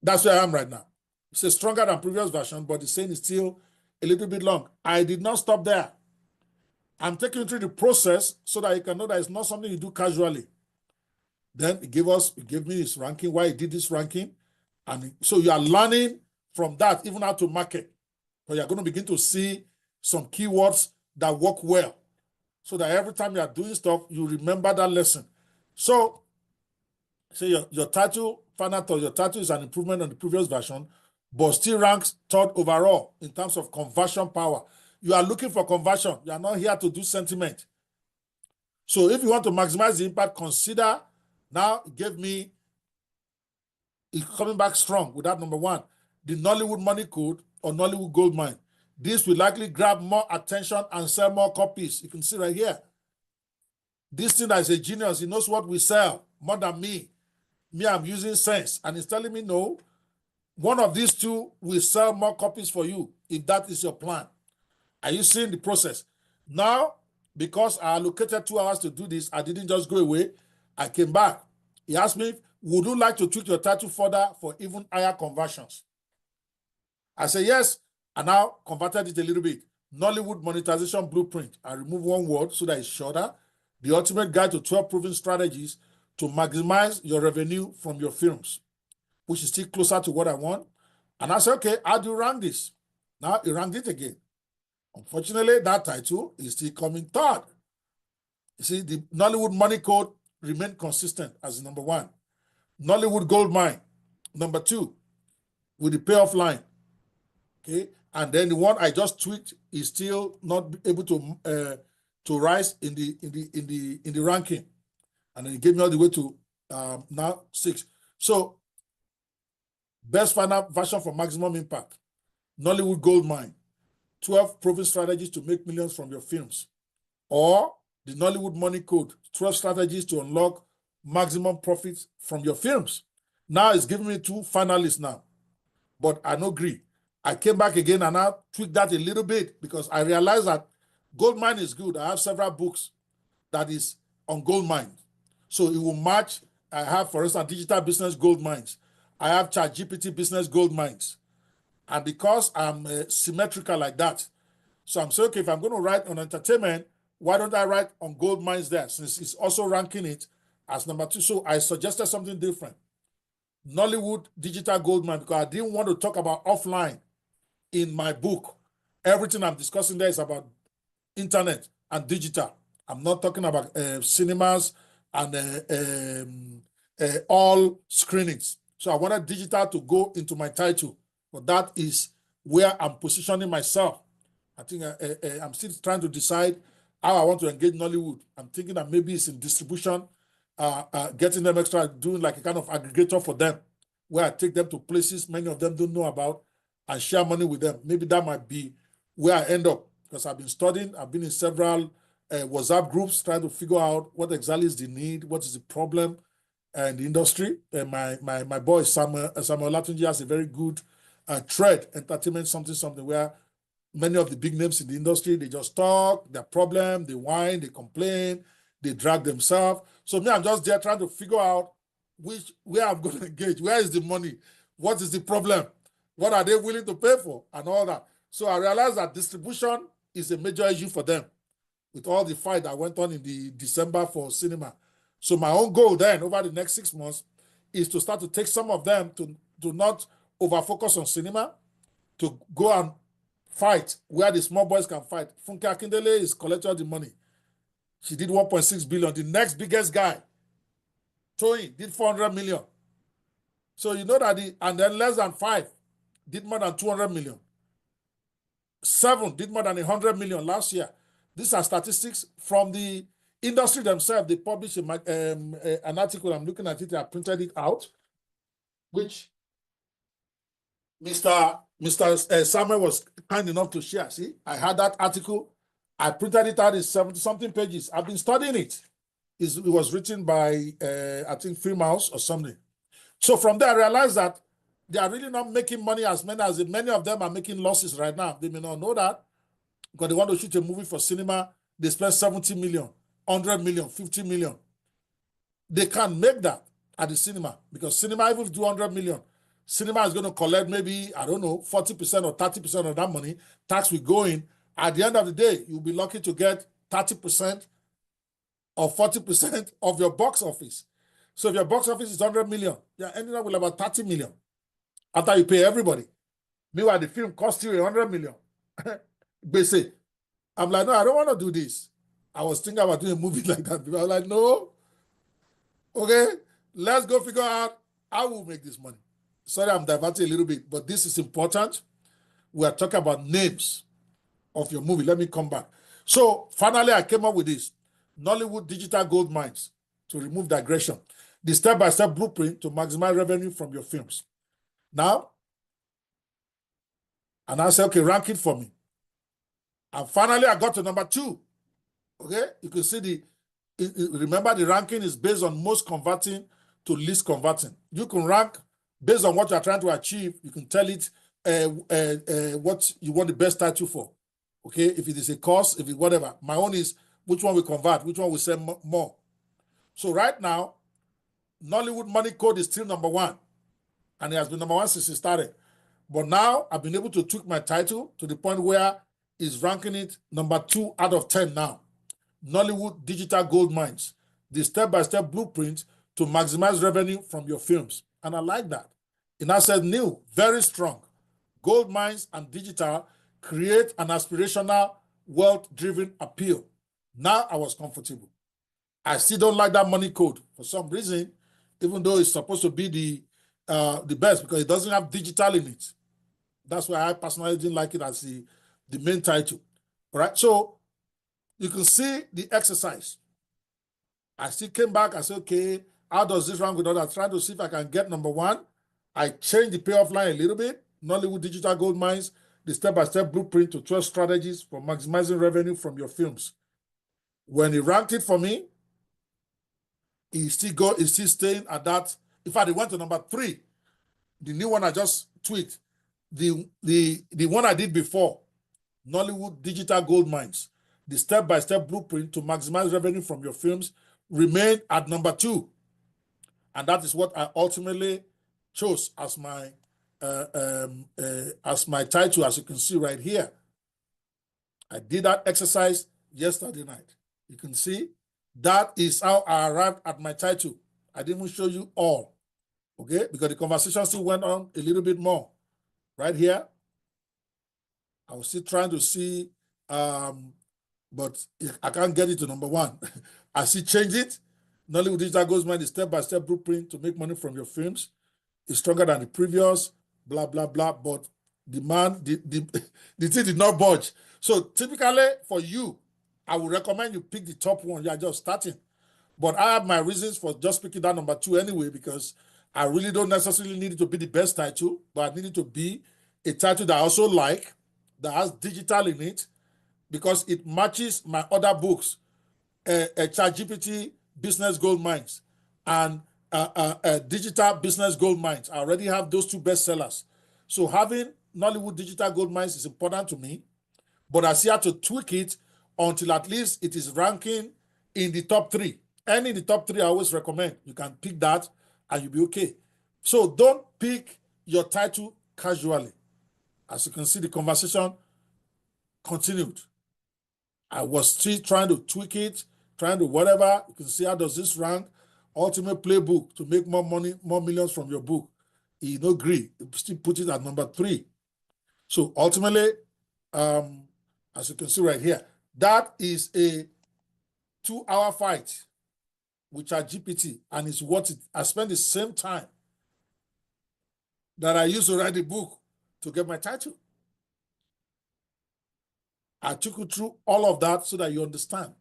that's where I am right now. It's a stronger than previous version, but the saying is still a little bit long. I did not stop there. I'm taking you through the process so that you can know that it's not something you do casually. Then he gave me his ranking, why he did this ranking. And so you are learning from that, even how to market. But you're going to begin to see some keywords that work well, so that every time you are doing stuff, you remember that lesson. So, say your title, final thought, your title is an improvement on the previous version, but still ranks 3rd overall in terms of conversion power. You are looking for conversion. You are not here to do sentiment. So if you want to maximize the impact, consider, now it gave me, it's coming back strong with that number 1, the Nollywood Money Code or Nollywood Gold Mine. This will likely grab more attention and sell more copies. You can see right here. This thing that is a genius, he knows what we sell more than me. Me, I'm using sense. And he's telling me, no, one of these 2 will sell more copies for you if that is your plan. Are you seeing the process? Now, because I allocated 2 hours to do this, I didn't just go away. I came back. He asked me, would you like to tweak your title further for even higher conversions? I said, yes. I now converted it a little bit. Nollywood Monetization Blueprint. I removed 1 word so that it's shorter. The ultimate guide to 12 proven strategies to maximize your revenue from your films, which is still closer to what I want. And I said, okay, how do you rank this? Now he ranked it again. Unfortunately, that title is still coming 3rd. You see, the Nollywood Money Code remained consistent as number 1. Nollywood Gold Mine, number 2, with the payoff line. Okay, and then the one I just tweaked is still not able to to rise in the ranking, and then it gave me all the way to now 6. So best final version for maximum impact, Nollywood Gold Mine, 12 proven strategies to make millions from your films, or the Nollywood Money Code, 12 strategies to unlock maximum profits from your films. Now it's giving me 2 finalists now, but I no agree. I came back again and I tweaked that a little bit because I realized that gold mine is good. I have several books that is on gold mine. So it will match. I have, for instance, digital business gold mines. I have ChatGPT business gold mines. And because I'm symmetrical like that, so I'm saying, okay, if I'm going to write on entertainment, why don't I write on gold mines there, since it's also ranking it as number 2. So I suggested something different. Nollywood digital gold mine, because I didn't want to talk about offline in my book. Everything I'm discussing there is about internet and digital. I'm not talking about cinemas and all screenings. So I wanted digital to go into my title, but that is where I'm positioning myself. I think I'm still trying to decide how I want to engage Nollywood. I'm thinking that maybe it's in distribution, getting them extra, doing like a kind of aggregator for them, where I take them to places many of them don't know about and share money with them. Maybe that might be where I end up, because I've been studying, I've been in several WhatsApp groups trying to figure out what exactly is the need, what is the problem in the industry. And my boy Samuel Latunji has a very good thread, entertainment something, where many of the big names in the industry, they just talk, their problem, they whine, they complain, they drag themselves. So me, I'm just there trying to figure out where I'm going to engage, where is the money, what is the problem, what are they willing to pay for, and all that. So I realized that distribution is a major issue for them with all the fight that went on in the December for cinema. So my own goal then over the next 6 months is to start to take some of them to not over-focus on cinema, to go and fight where the small boys can fight. Funke Akindele is collecting all the money. She did 1.6 billion. The next biggest guy, Toyin, did 400 million. So you know that and then less than 5 did more than 200 million. 7 did more than 100 million last year. These are statistics from the industry themselves. They published an article. I'm looking at it. I printed it out, which Mr. Samuel was kind enough to share. See, I had that article. I printed it out in 70-something pages. I've been studying it. It was written by, I think, Freemouse or something. So from there, I realized that they are really not making money as many of them are making losses right now. They may not know that, because they want to shoot a movie for cinema. They spend 70 million, 100 million, 50 million. They can't make that at the cinema, because cinema, even if do 100 million, cinema is going to collect maybe, I don't know, 40% or 30% of that money. Tax will go in. At the end of the day, you'll be lucky to get 30% or 40% of your box office. So if your box office is 100 million, you're ending up with about 30 million after you pay everybody. Meanwhile, the film cost you 100 million. Basic. I'm like, no, I don't want to do this. I was thinking about doing a movie like that. I was like, no. Okay, let's go figure out how we'll make this money. Sorry, I'm diverting a little bit, but this is important. We are talking about names of your movie. Let me come back. So finally, I came up with this. Nollywood Digital Gold Mines, to remove digression. The step-by-step blueprint to maximize revenue from your films. Now, and I said, okay, rank it for me. And finally, I got to number 2. Okay, you can see remember the ranking is based on most converting to least converting. You can rank based on what you're trying to achieve. You can tell it what you want the best title for. Okay, if it is a course, if it's whatever. My own is which one will convert, which one will sell more. So right now, Nollywood Money Code is still number 1. And it has been number 1 since it started. But now I've been able to tweak my title to the point where it's ranking it number 2 out of 10 now. Nollywood Digital Gold Mines, the step-by-step blueprint to maximize revenue from your films. And I like that. And I said new, very strong. Gold mines and digital create an aspirational, wealth-driven appeal. Now I was comfortable. I still don't like that money code for some reason, even though it's supposed to be the best, because it doesn't have digital in it. That's why I personally didn't like it as the main title. All right. So You can see the exercise. I still came back. I said, okay, how does this rank with others? Trying to see if I can get number one. I changed the payoff line a little bit. Nollywood Digital Gold Mines, the step-by-step blueprint to 12 strategies for maximizing revenue from your films. When he ranked it for me, he's still staying at that. In fact, he went to number 3. The new one I just tweaked. The one I did before, Nollywood Digital Gold Mines, the step-by-step blueprint to maximize revenue from your films, remained at number 2. And that is what I ultimately chose as my title, as you can see right here. I did that exercise yesterday night. You can see that is how I arrived at my title. I didn't even show you all, okay? Because the conversation still went on a little bit more. Right here, I was still trying to see, but I can't get it to number 1. I still change it. Nollywood Digital Gold Mines, the step-by-step blueprint to make money from your films. It's stronger than the previous, blah, blah, blah. But the thing did not budge. So typically for you, I would recommend you pick the top one. You are just starting. But I have my reasons for just picking that number 2 anyway, because I really don't necessarily need it to be the best title, but I need it to be a title that I also like, that has digital in it, because it matches my other books, ChatGPT Business Gold Mines and Digital Business Gold Mines. I already have those 2 bestsellers. So having Nollywood Digital Gold Mines is important to me, but I still have to tweak it until at least it is ranking in the top 3. And in the top 3, I always recommend you can pick that and you'll be okay. So don't pick your title casually. As you can see, the conversation continued. I was still trying to tweak it, trying to whatever. You can see how does this rank. Ultimate playbook to make more money, more millions from your book. He no agree. Still put it at number 3. So ultimately, as you can see right here, that is a 2-hour fight with ChatGPT, and it's worth it. I spent the same time that I used to write the book to get my title. I took you through all of that so that you understand,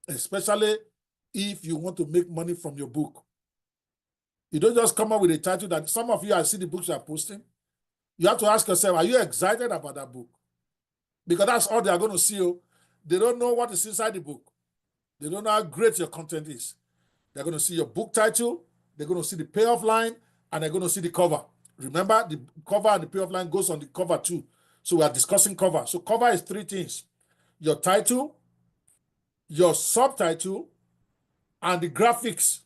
especially if you want to make money from your book. You don't just come up with a title that some of you, I see the books you are posting. You have to ask yourself, are you excited about that book? Because that's all they are going to see. They don't know what is inside the book. They don't know how great your content is. They're going to see your book title, they're going to see the payoff line, and they're going to see the cover. Remember, the cover and the payoff line goes on the cover too. So we are discussing cover. So cover is 3 things: your title, your subtitle, and the graphics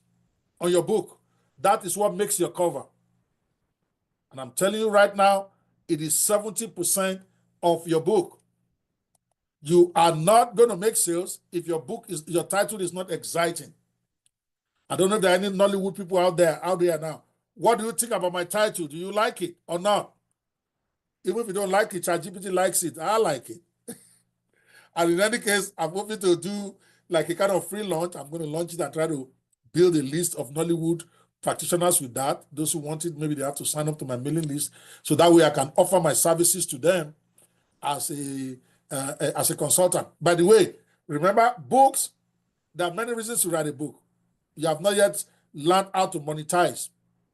on your book. That is what makes your cover. And I'm telling you right now, it is 70% of your book. You are not going to make sales if your title is not exciting. I don't know if there are any Nollywood people out there now. What do you think about my title? Do you like it or not? Even if you don't like it, ChatGPT likes it. I like it. And in any case, I'm hoping to do like a kind of free launch. I'm going to launch it and try to build a list of Nollywood practitioners with that. Those who want it, maybe they have to sign up to my mailing list. So that way I can offer my services to them as a consultant. By the way, remember, books, there are many reasons to write a book. You have not yet learned how to monetize.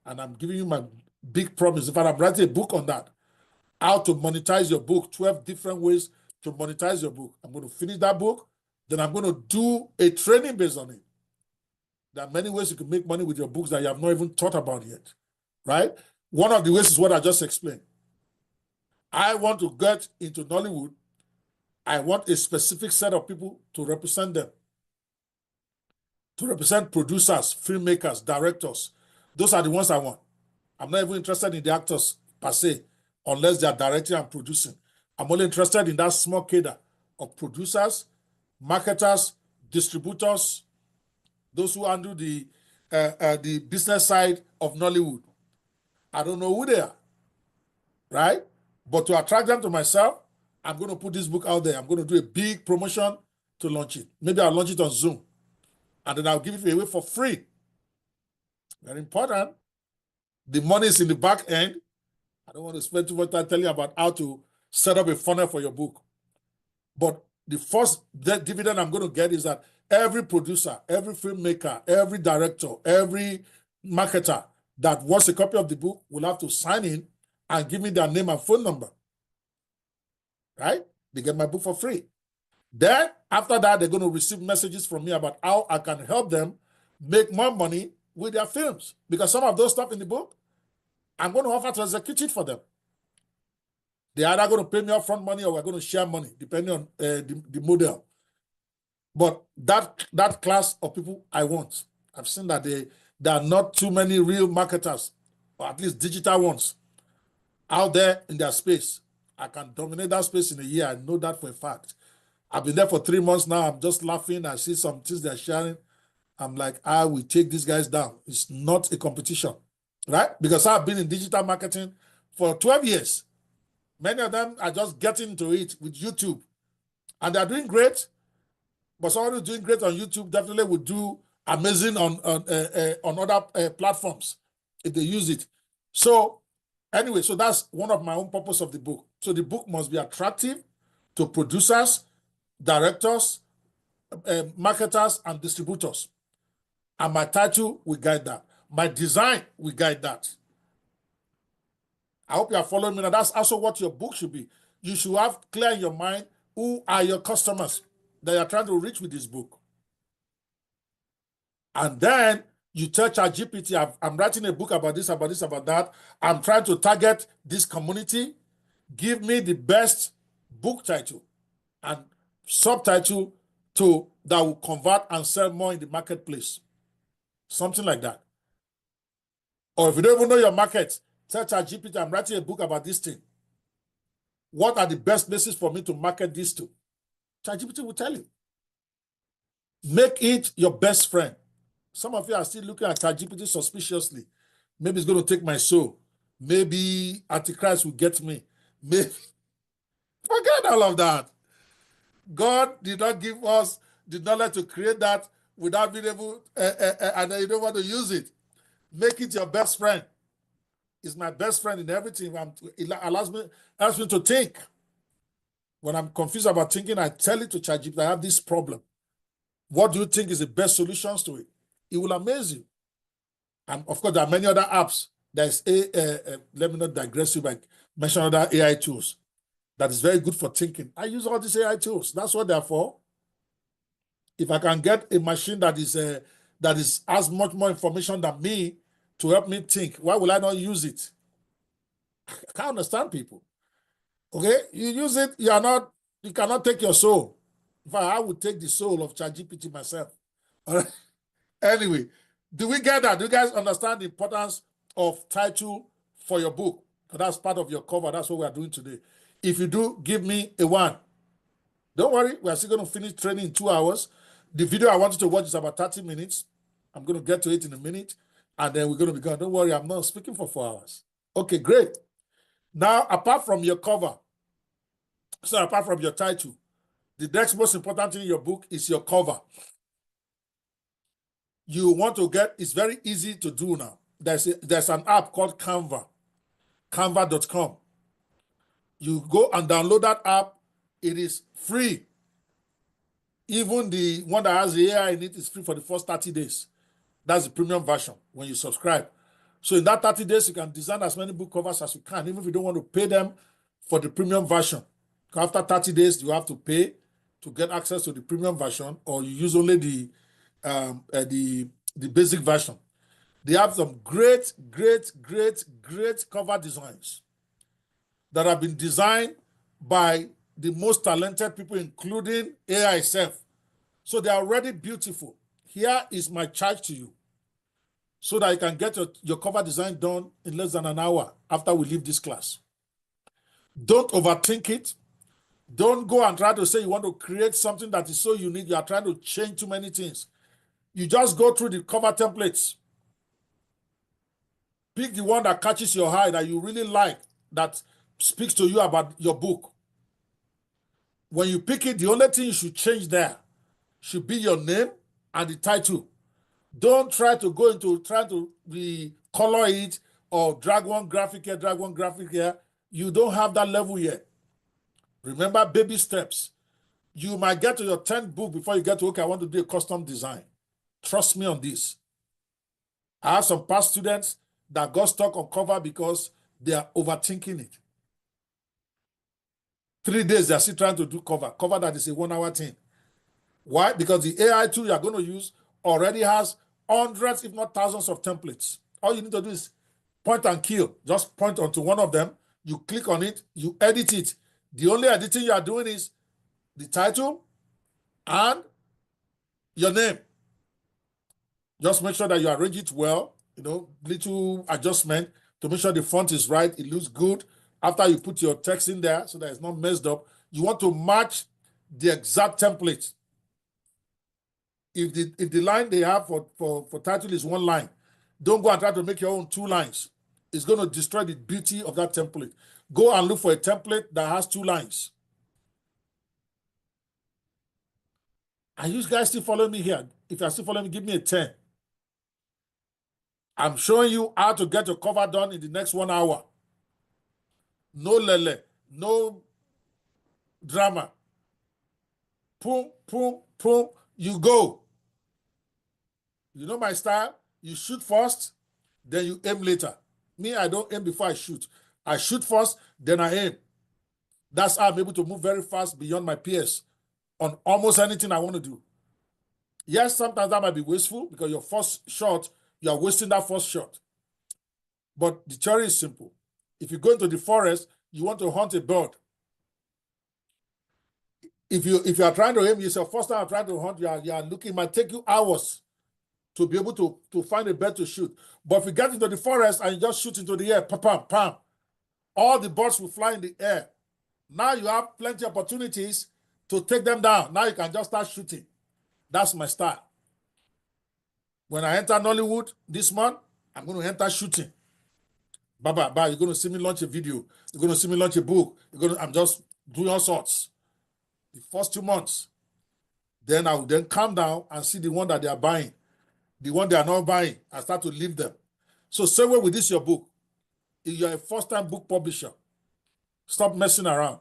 And I'm giving you my big promise. In fact, I'm writing a book on that. How to monetize your book, 12 different ways to monetize your book. I'm going to finish that book. Then I'm going to do a training based on it. There are many ways you can make money with your books that you have not even thought about yet, right? One of the ways is what I just explained. I want to get into Nollywood. I want a specific set of people to represent them, to represent producers, filmmakers, directors. Those are the ones I want. I'm not even interested in the actors per se, unless they are directing and producing. I'm only interested in that small cadre of producers, marketers, distributors, those who handle the business side of Nollywood. I don't know who they are, right? But to attract them to myself, I'm going to put this book out there. I'm going to do a big promotion to launch it. Maybe I'll launch it on Zoom. And then I'll give it away for free. Very important. The money is in the back end. I don't want to spend too much time telling you about how to set up a funnel for your book. But the first dividend I'm going to get is that every producer, every filmmaker, every director, every marketer that wants a copy of the book will have to sign in and give me their name and phone number. Right? They get my book for free. Then, after that, they're going to receive messages from me about how I can help them make more money with their films. Because some of those stuff in the book, I'm going to offer to execute it for them. They're either going to pay me upfront money or we're going to share money, depending on the model. But that class of people I want. I've seen that there are not too many real marketers, or at least digital ones, out there in their space. I can dominate that space in a year. I know that for a fact. I've been there for 3 months now. I'm just laughing. I see some things they're sharing. I'm like, I will take these guys down. It's not a competition, right? Because I've been in digital marketing for 12 years. Many of them are just getting into it with YouTube. And they're doing great. But someone who's doing great on YouTube definitely would do amazing on other platforms if they use it. So anyway, so that's one of my own purpose of the book. So the book must be attractive to producers, directors, marketers, and distributors. And my title will guide that. My design will guide that. I hope you are following me. Now, that's also what your book should be. You should have clear in your mind who are your customers that you're trying to reach with this book. And then you tell ChatGPT, I'm writing a book about this, about that. I'm trying to target this community. Give me the best book title and subtitle that will convert and sell more in the marketplace. Something like that. Or if you don't even know your market, tell ChatGPT, I'm writing a book about this thing. What are the best places for me to market this to? ChatGPT will tell you. Make it your best friend. Some of you are still looking at ChatGPT suspiciously. Maybe it's going to take my soul. Maybe Antichrist will get me. Maybe. Forget all of that. God did not give us the knowledge to create that without being able, and you don't want to use it. Make it your best friend. It's my best friend in everything. It allows me to think. When I'm confused about thinking, I tell it to ChatGPT, I have this problem. What do you think is the best solutions to it? It will amaze you. And of course, there are many other apps. There's let me not digress you by mention other AI tools that is very good for thinking. I use all these AI tools. That's what they're for. If I can get a machine that is has much more information than me to help me think, why will I not use it? I can't understand people. Okay, you use it, you cannot take your soul. In fact, I would take the soul of ChatGPT myself. All right. Anyway, do we get that? Do you guys understand the importance of title for your book? So that's part of your cover. That's what we are doing today. If you do, give me a 1. Don't worry, we are still going to finish training in 2 hours. The video I want you to watch is about 30 minutes. I'm going to get to it in a minute, and then we're going to be gone. Don't worry, I'm not speaking for 4 hours. Okay, great. Now, apart from your cover, so apart from your title, the next most important thing in your book is your cover. You want to get, it's very easy to do now. There's an app called Canva, canva.com. You go and download that app. It is free. Even the one that has the AI in it is free for the first 30 days. That's the premium version when you subscribe. So in that 30 days, you can design as many book covers as you can, even if you don't want to pay them for the premium version. After 30 days, you have to pay to get access to the premium version, or you use only the basic version. They have some great cover designs that have been designed by the most talented people, including AI itself. So they are already beautiful. Here is my charge to you, so that you can get your cover design done in less than an hour after we leave this class. Don't overthink it. Don't go and try to say you want to create something that is so unique. You are trying to change too many things. You just go through the cover templates. Pick the one that catches your eye, that you really like, that speaks to you about your book. When you pick it, the only thing you should change there should be your name and the title. Don't try to go into trying to color it or drag one graphic here, drag one graphic here. You don't have that level yet. Remember, baby steps. You might get to your 10th book before you get to, okay, I want to do a custom design. Trust me on this. I have some past students that got stuck on cover because they are overthinking it. 3 days, they're still trying to do cover. Cover that is a 1 hour thing. Why? Because the AI tool you're going to use already has hundreds, if not thousands of templates. All you need to do is point and kill. Just point onto one of them. You click on it. You edit it. The only editing you are doing is the title and your name. Just make sure that you arrange it well. Little adjustment to make sure the font is right. It looks good. After you put your text in there so that it's not messed up, you want to match the exact template. If the line they have for title is 1 line, don't go and try to make your own 2 lines. It's going to destroy the beauty of that template. Go and look for a template that has 2 lines. Are you guys still following me here? If you're still following me, give me a 10. I'm showing you how to get your cover done in the next 1 hour. No lele, no drama. Boom, boom, boom, you go. You know my style? You shoot first, then you aim later. Me, I don't aim before I shoot. I shoot first, then I aim. That's how I'm able to move very fast beyond my peers on almost anything I want to do. Yes, sometimes that might be wasteful because your first shot, you are wasting that first shot. But the theory is simple. If you go into the forest, you want to hunt a bird. If you are trying to aim yourself, first time I'm trying to hunt, you are looking, it might take you hours to be able to find a bird to shoot. But if you get into the forest and you just shoot into the air, pam, pam, pam, all the birds will fly in the air. Now you have plenty of opportunities to take them down. Now you can just start shooting. That's my style. When I enter Nollywood this month, I'm going to enter shooting. Bye. You're going to see me launch a video. You're going to see me launch a book. I'm just doing all sorts. The first 2 months. Then I will then calm down and see the one that they are buying. The one they are not buying, I start to leave them. So same way with this, your book. If you're a first-time book publisher, stop messing around.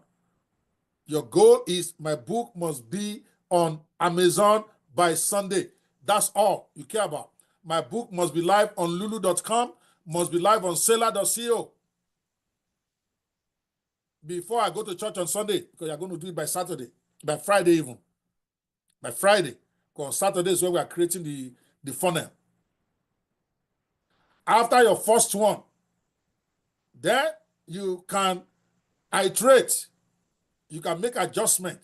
Your goal is my book must be on Amazon by Sunday. That's all you care about. My book must be live on lulu.com, must be live on seller.co. Before I go to church on Sunday, because you're going to do it by Saturday, by Friday even. By Friday. Because Saturday is where we are creating the funnel. After your first one, then you can iterate. You can make adjustment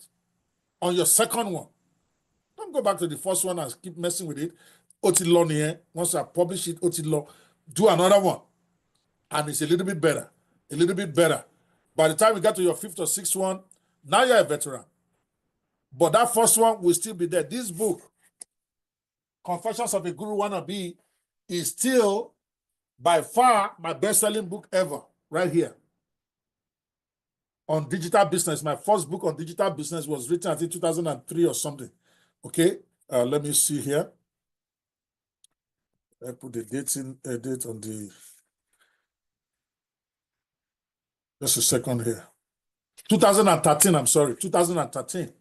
on your second one. Don't go back to the first one and keep messing with it. Otilo here, once I publish it, Otilo, do another one. And it's a little bit better. A little bit better. By the time you get to your 5th or 6th one, now you're a veteran. But that first one will still be there. This book, Confessions of a Guru Wannabe, is still by far my best-selling book ever, right here. On digital business. My first book on digital business was written, I think, 2003 or something. Okay, let me see here. I put the date on the. Just a second here. 2013, I'm sorry, 2013.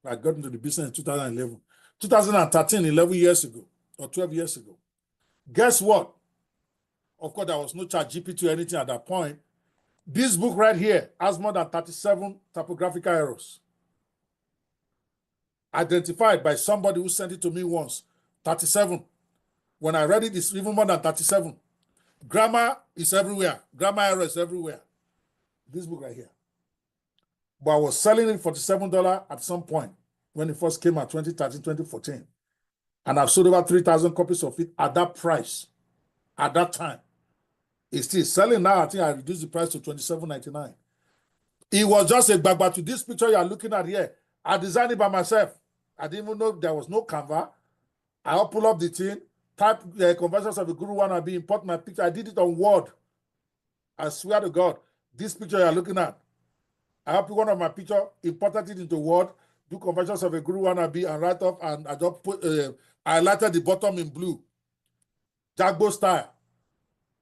I got into the business in 2011. 2013, 11 years ago, or 12 years ago. Guess what? Of course, there was no ChatGPT or anything at that point. This book right here has more than 37 typographical errors. Identified by somebody who sent it to me once. 37. When I read it, it's even more than 37. Grammar is everywhere. Grammar error is everywhere. This book right here. But I was selling it $47 at some point when it first came out, 2013, 2014. And I've sold over 3,000 copies of it at that price. At that time. It's still selling now. I think I reduced the price to $27.99. It was just a bagba to this picture you are looking at here. I designed it by myself. I didn't even know there was no Canva. I'll pull up the thing, type the Conversions of a Guru Wannabe, import my picture. I did it on Word. I swear to God, this picture you are looking at, I have one of my picture, imported it into Word, do Conversions of a Guru Wannabe, and write up, and I just put, I highlighted the bottom in blue. Jagbo style.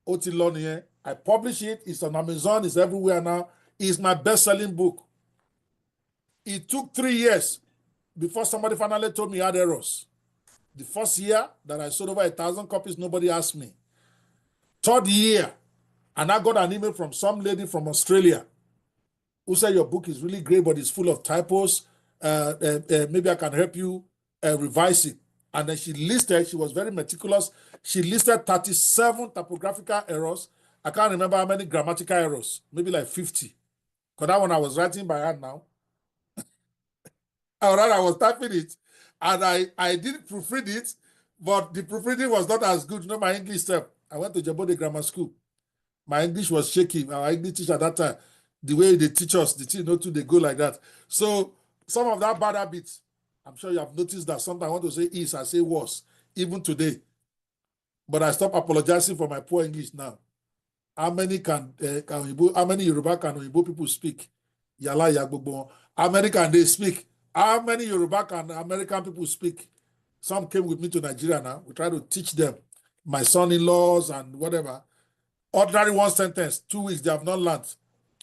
Otilon. I publish it. It's on Amazon. It's everywhere now. It's my best-selling book. It took 3 years before somebody finally told me I had errors. The first year that I sold over 1,000 copies, nobody asked me. Third year, and I got an email from some lady from Australia who said your book is really great, but it's full of typos. Maybe I can help you revise it. And then she was very meticulous. She listed 37 typographical errors. I can't remember how many grammatical errors, maybe like 50. Because that one I was writing by hand now. I was typing it, and I did proofread it, but the proofreading was not as good. You know, my English step. I went to Jabode Grammar School. My English was shaky. Our English teacher at that time, the way they teach us, the team know too, they go like that. So some of that bad habits, I'm sure you have noticed that sometimes I want to say is, I say was, even today. But I stop apologizing for my poor English now. How many how many Yoruba can Oyibo people speak? Yala Yagbogbo. How many can they speak? How many Yoruba can American people speak? Some came with me to Nigeria now. We try to teach them. My son-in-laws and whatever. Ordinary one sentence, 2 weeks, they have not learned.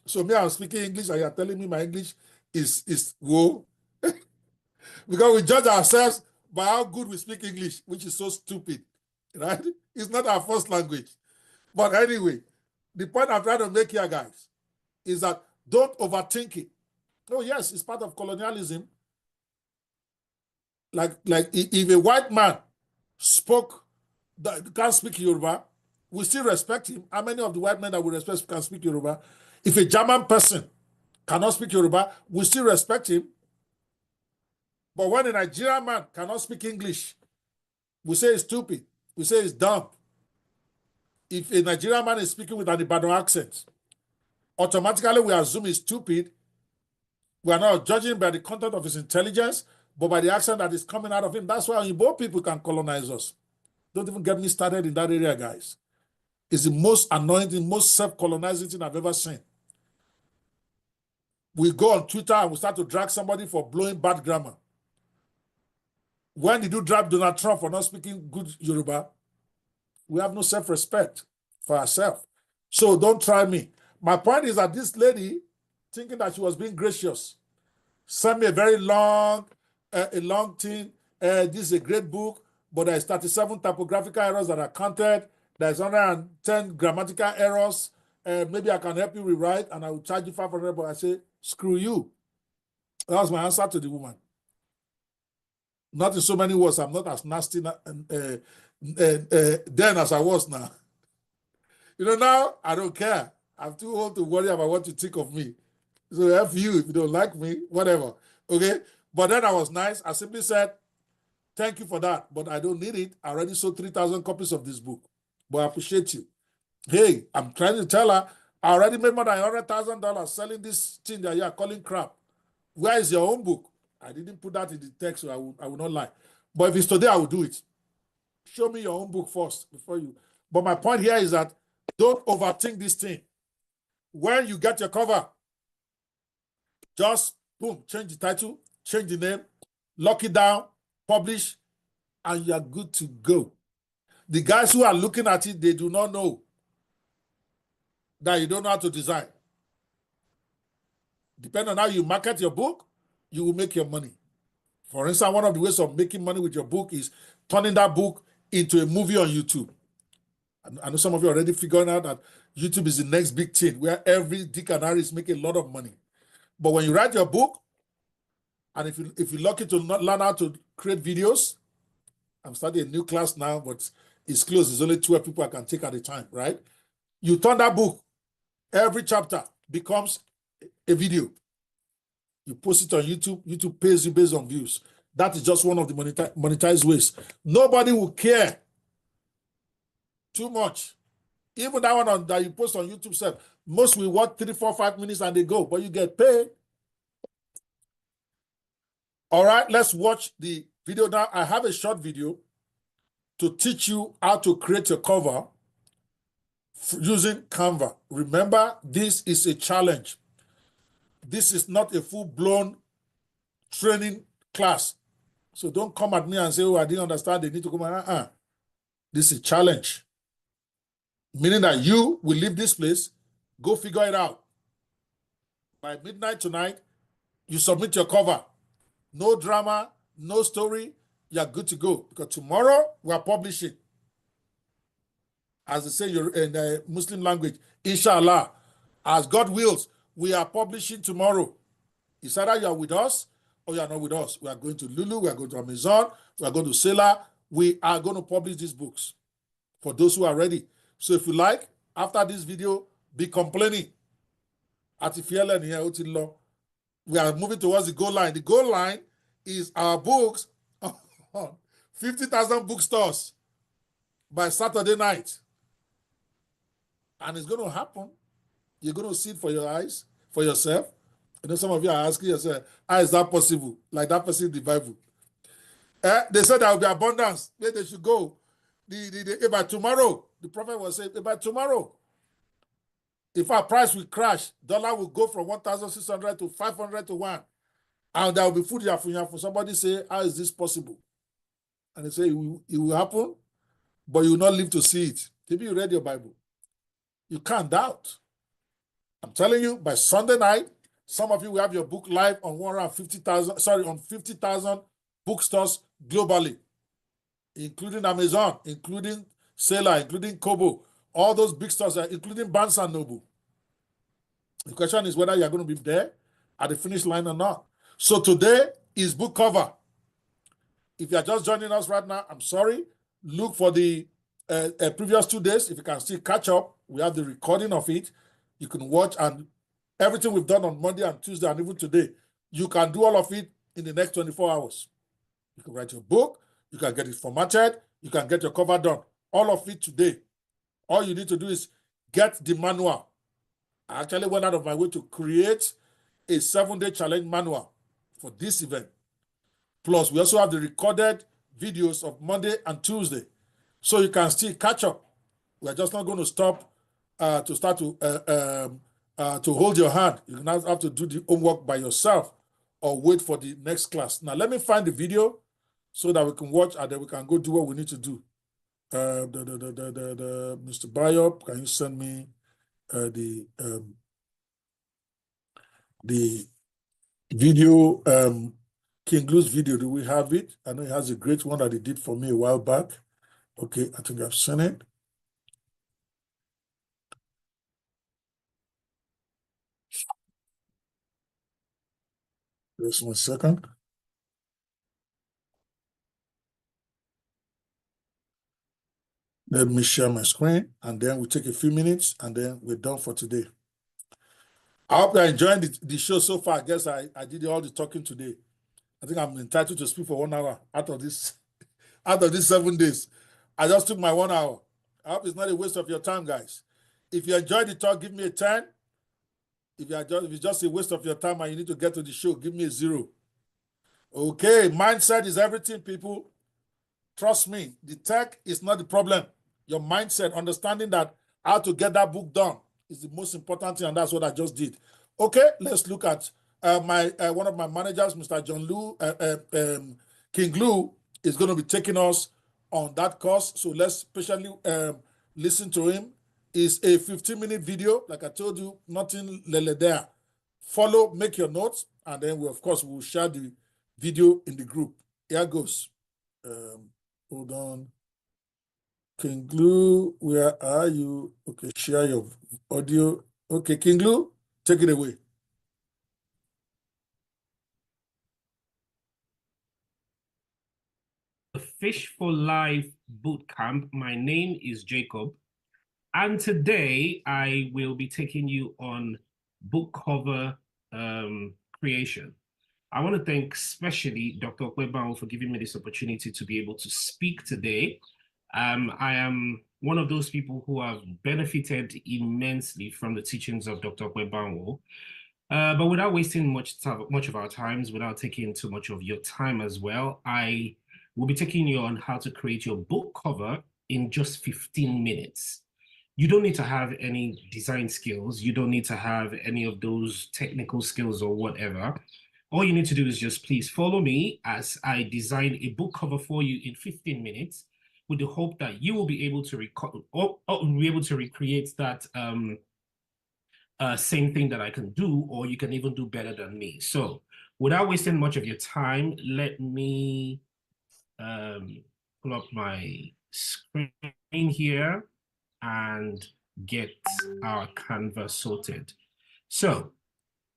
So me, I'm speaking English, and you're telling me my English is whoa. Because we judge ourselves by how good we speak English, which is so stupid, right? It's not our first language. But anyway, the point I'm trying to make here, guys, is that don't overthink it. Oh, yes, it's part of colonialism. Like if a white man can't speak Yoruba, we still respect him. How many of the white men that we respect can speak Yoruba? If a German person cannot speak Yoruba, we still respect him. But when a Nigerian man cannot speak English, we say it's stupid. We say it's dumb. If a Nigerian man is speaking with an Ibadan accent, automatically we assume he's stupid. We are not judging by the content of his intelligence, but by the accent that is coming out of him. That's why both people can colonize us. Don't even get me started in that area, guys. It's the most annoying thing, most self-colonizing thing I've ever seen. We go on Twitter and we start to drag somebody for blowing bad grammar. When did you drag Donald Trump for not speaking good Yoruba? We have no self-respect for ourselves. So don't try me. My point is that this lady, thinking that she was being gracious, sent me a very long thing. This is a great book, but there's 37 typographical errors that are counted. There's 110 grammatical errors. Maybe I can help you rewrite, and I will charge you 500. But I say, screw you. That was my answer to the woman. Not in so many words. I'm not as nasty then as I was now. You know, now I don't care. I'm too old to worry about what you think of me. So F you if you don't like me, whatever. Okay? But then I was nice. I simply said, thank you for that, but I don't need it. I already sold 3,000 copies of this book. But I appreciate you. Hey, I'm trying to tell her, I already made more than $100,000 selling this thing that you are calling crap. Where is your own book? I didn't put that in the text, so I will not lie. But if it's today, I will do it. Show me your own book first before you. But my point here is that don't overthink this thing. When you get your cover, just boom, change the title, change the name, lock it down, publish, and you're good to go. The guys who are looking at it, they do not know that you don't know how to design. Depending on how you market your book, you will make your money. For instance, one of the ways of making money with your book is turning that book into a movie on YouTube. I know some of you already figured out that YouTube is the next big thing where every Dick and Harry is making a lot of money. But when you write your book, and if you're lucky to learn how to create videos, I'm starting a new class now, but it's closed. There's only 12 people I can take at a time, right? You turn that book, every chapter becomes a video. You post it on YouTube. YouTube pays you based on views. That is just one of the monetized ways. Nobody will care too much. Even that one that you post on YouTube, said most will watch 3, 4, 5 minutes and they go, but you get paid. All right, let's watch the video now. I have a short video to teach you how to create your cover using Canva. Remember, this is a challenge. This is not a full-blown training class. So don't come at me and say, oh, I didn't understand. They need to come. This is a challenge. Meaning that you will leave this place, go figure it out. By midnight tonight, You submit your cover. No drama, no story. You're good to go. Because tomorrow we are publishing. As they say in the Muslim language, inshallah, as God wills, we are publishing tomorrow. It's either you are with us or you are not with us. We are going to Lulu, we are going to Amazon, we are going to Selah. We are going to publish these books for those who are ready. So if you like, after this video, be complaining. We are moving towards the goal line. The goal line is our books on 50,000 bookstores by Saturday night. And it's going to happen. You're going to see it for your eyes, for yourself. You know, some of you are asking yourself, how is that possible? Like that person in the Bible. They said there will be abundance. Where they should go. By tomorrow, the prophet was saying, by tomorrow, if our price will crash, dollar will go from 1,600 to 500 to 1. And there will be food for somebody say, how is this possible? And they say, it will happen, but you will not live to see it. Maybe you read your Bible. You can't doubt. I'm telling you, by Sunday night, some of you will have your book live on 50,000 bookstores globally, including Amazon, including Selah, including Kobo, all those big stores, including Barnes and Noble. The question is whether you're going to be there at the finish line or not. So today is book cover. If you're just joining us right now, I'm sorry. Look for the previous 2 days. If you can still catch up, we have the recording of it. You can watch, and everything we've done on Monday and Tuesday and even today, you can do all of it in the next 24 hours. You can write your book. You can get it formatted. You can get your cover done. All of it today. All you need to do is get the manual. I actually went out of my way to create a 7-day challenge manual for this event. Plus, we also have the recorded videos of Monday and Tuesday. So you can still catch up. We're just not going to stop to hold your hand. You can have to do the homework by yourself or wait for the next class. Now, let me find the video so that we can watch and then we can go do what we need to do. Mr. Bayop, can you send me the video, King Lou's video? Do we have it? I know he has a great one that he did for me a while back. Okay, I think I've seen it. Just 1 second. Let me share my screen, and then we take a few minutes, and then we're done for today. I hope you're enjoying the show so far. I guess I did all the talking today. I think I'm entitled to speak for 1 hour out of these 7 days. I just took my 1 hour. I hope it's not a waste of your time, guys. If you enjoyed the talk, give me a 10. If it's just a waste of your time and you need to get to the show, give me a 0. Okay, mindset is everything, people. Trust me, the tech is not the problem. Your mindset, understanding that how to get that book done is the most important thing, and that's what I just did. Okay, let's look at one of my managers, Mr. John Lou, King Lou, is going to be taking us on that course. So let's especially listen to him. It's a 15-minute video. Like I told you, nothing lele there. Follow, make your notes, and then we, of course, will share the video in the group. Here goes. Hold on. King Lou, where are you? Okay, share your audio. Okay, King Lou, take it away. The Fish for Life Bootcamp. My name is Jacob, and today I will be taking you on book cover creation. I want to thank especially Dr. Ope Banwo for giving me this opportunity to be able to speak today. I am one of those people who have benefited immensely from the teachings of Dr. Ope Banwo. But without wasting much of our times, without taking too much of your time as well, I will be taking you on how to create your book cover in just 15 minutes. You don't need to have any design skills. You don't need to have any of those technical skills or whatever. All you need to do is just please follow me as I design a book cover for you in 15 minutes with the hope that you will be able to recreate that same thing that I can do, or you can even do better than me. So without wasting much of your time, let me pull up my screen here and get our Canva sorted. So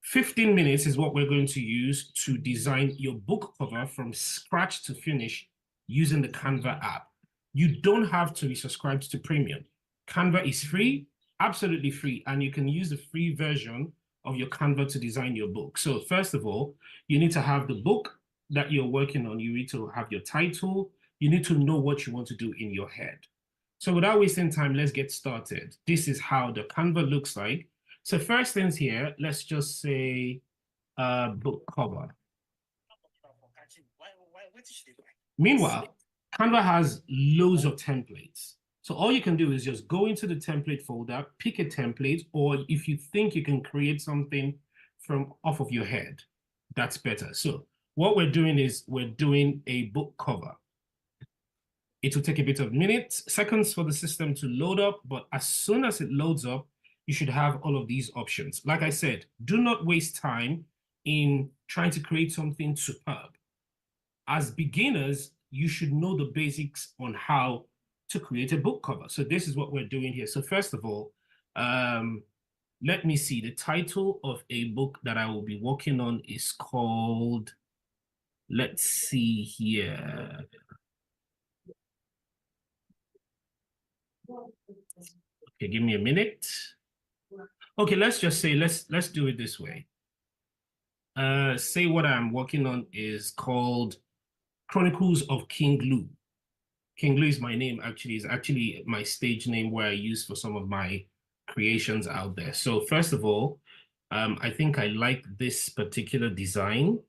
15 minutes is what we're going to use to design your book cover from scratch to finish using the Canva app. You don't have to be subscribed to Premium. Canva is free, absolutely free, and you can use the free version of your Canva to design your book. So first of all, you need to have the book that you're working on. You need to have your title. You need to know what you want to do in your head. So without wasting time, let's get started. This is how the Canva looks like. So first things here, let's just say book cover. Meanwhile, Canva has loads of templates. So all you can do is just go into the template folder, pick a template, or if you think you can create something from off of your head, that's better. So what we're doing is we're doing a book cover. It will take a bit of seconds for the system to load up, but as soon as it loads up, you should have all of these options. Like I said, do not waste time in trying to create something superb. As beginners, you should know the basics on how to create a book cover. So this is what we're doing here. So first of all, let me see. The title of a book that I will be working on is called, let's see here. Okay, give me a minute. Okay, let's just say, let's do it this way. Say what I'm working on is called Chronicles of King Lu. King Lu is my name, actually. It's actually my stage name where I use for some of my creations out there. So first of all, I think I like this particular design.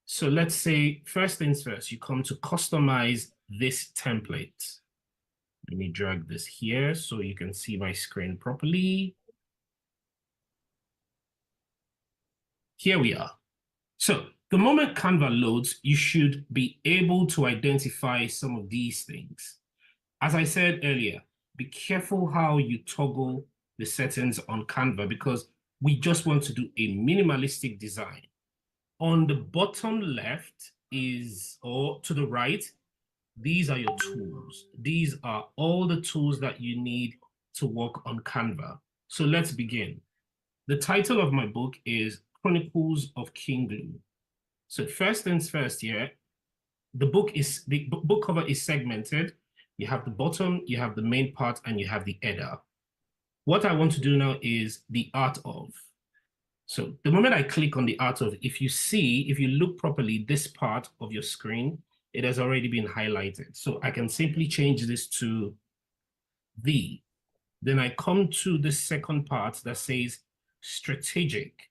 So let's say, first things first, you come to customize this template. Let me drag this here so you can see my screen properly. Here we are. So the moment Canva loads, you should be able to identify some of these things. As I said earlier, be careful how you toggle the settings on Canva because we just want to do a minimalistic design. On the bottom left or to the right, these are your tools. These are all the tools that you need to work on Canva. So let's begin. The title of my book is Chronicles of King Lu. So first things first here, the book cover is segmented. You have the bottom, you have the main part, and you have the header. What I want to do now is the art of. So the moment I click on the art of, if you look properly, this part of your screen, it has already been highlighted. So I can simply change this to the. Then I come to the second part that says strategic.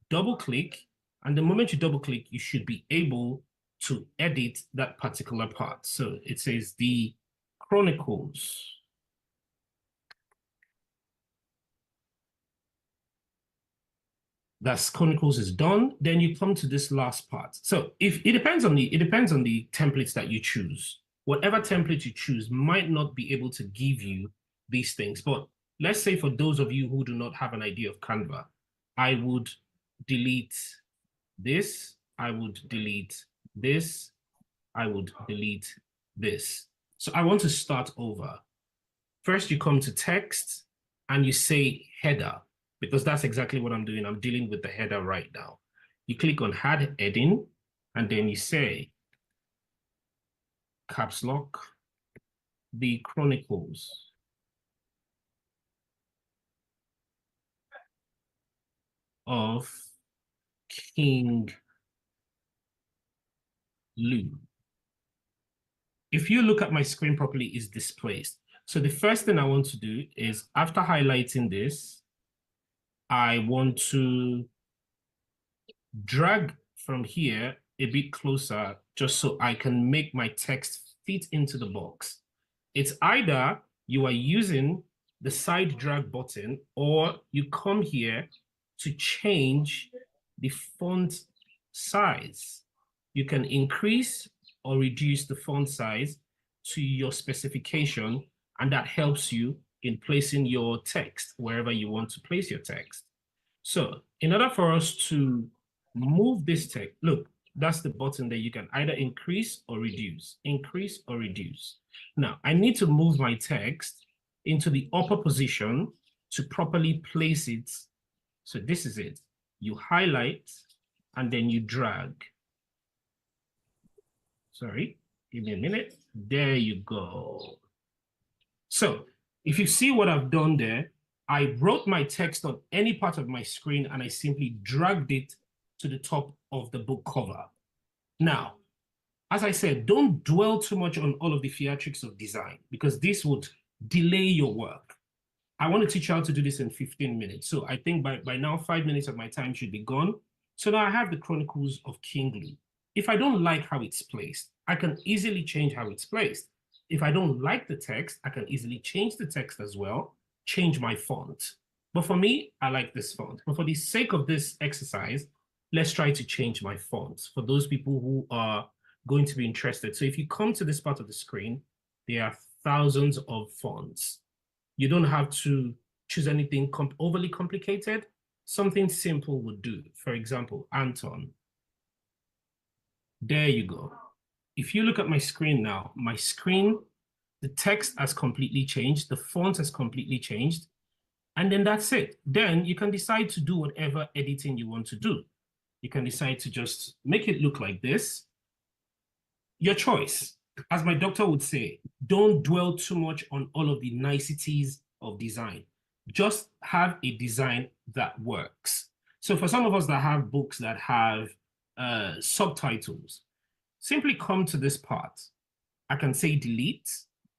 Double click, and the moment you double click, you should be able to edit that particular part. So it says the Chronicles. That's Chronicles is done. Then you come to this last part. So if it depends on the templates that you choose. Whatever template you choose might not be able to give you these things. But let's say for those of you who do not have an idea of Canva, I would delete this, I would delete this, I would delete this. So I want to start over. First, you come to text and you say header, because that's exactly what I'm doing. I'm dealing with the header right now. You click on add heading, and then you say caps lock, the Chronicles of King Lu. If you look at my screen properly, it's displaced. So the first thing I want to do is, after highlighting this, I want to drag from here a bit closer just so I can make my text fit into the box. It's either you are using the side drag button or you come here to change the font size. You can increase or reduce the font size to your specification, and that helps you in placing your text wherever you want to place your text. So in order for us to move this text. Look, that's the button that you can either increase or reduce, increase or reduce. Now, I need to move my text into the upper position to properly place it. So this is it. You highlight and then you drag. Sorry, give me a minute. There you go. So if you see what I've done there, I wrote my text on any part of my screen and I simply dragged it to the top of the book cover. Now, as I said, don't dwell too much on all of the theatrics of design because this would delay your work. I want to teach you how to do this in 15 minutes. So I think by now, 5 minutes of my time should be gone. So now I have the Chronicles of King Lear. If I don't like how it's placed, I can easily change how it's placed. If I don't like the text, I can easily change the text as well, change my font. But for me, I like this font. But for the sake of this exercise, let's try to change my font for those people who are going to be interested. So if you come to this part of the screen, there are thousands of fonts. You don't have to choose anything overly complicated. Something simple would do. For example, Anton. There you go. If you look at my screen now, my screen, the text has completely changed. The font has completely changed. And then that's it. Then you can decide to do whatever editing you want to do. You can decide to just make it look like this. Your choice. As my doctor would say, don't dwell too much on all of the niceties of design. Just have a design that works. So for some of us that have books that have subtitles, simply come to this part. I can say delete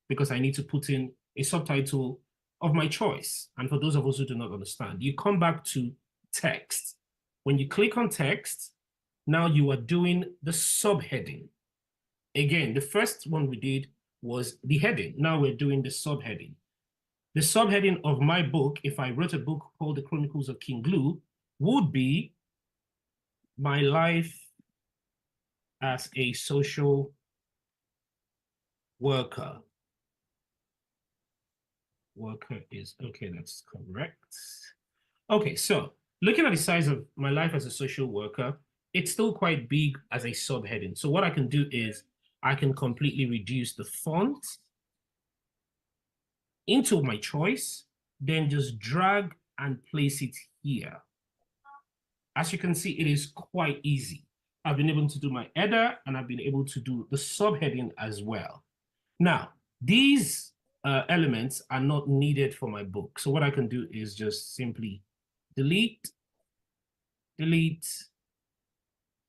because I need to put in a subtitle of my choice. And for those of us who do not understand, you come back to text. When you click on text, now you are doing the subheading. Again, the first one we did was the heading. Now we're doing the subheading. The subheading of my book, if I wrote a book called The Chronicles of King Lear, would be My Life as a Social Worker. Worker is, okay, that's correct. Okay, so looking at the size of My Life as a Social Worker, it's still quite big as a subheading. So what I can do is I can completely reduce the font into my choice, then just drag and place it here. As you can see, it is quite easy. I've been able to do my header and I've been able to do the subheading as well. Now, these elements are not needed for my book. So what I can do is just simply delete, delete,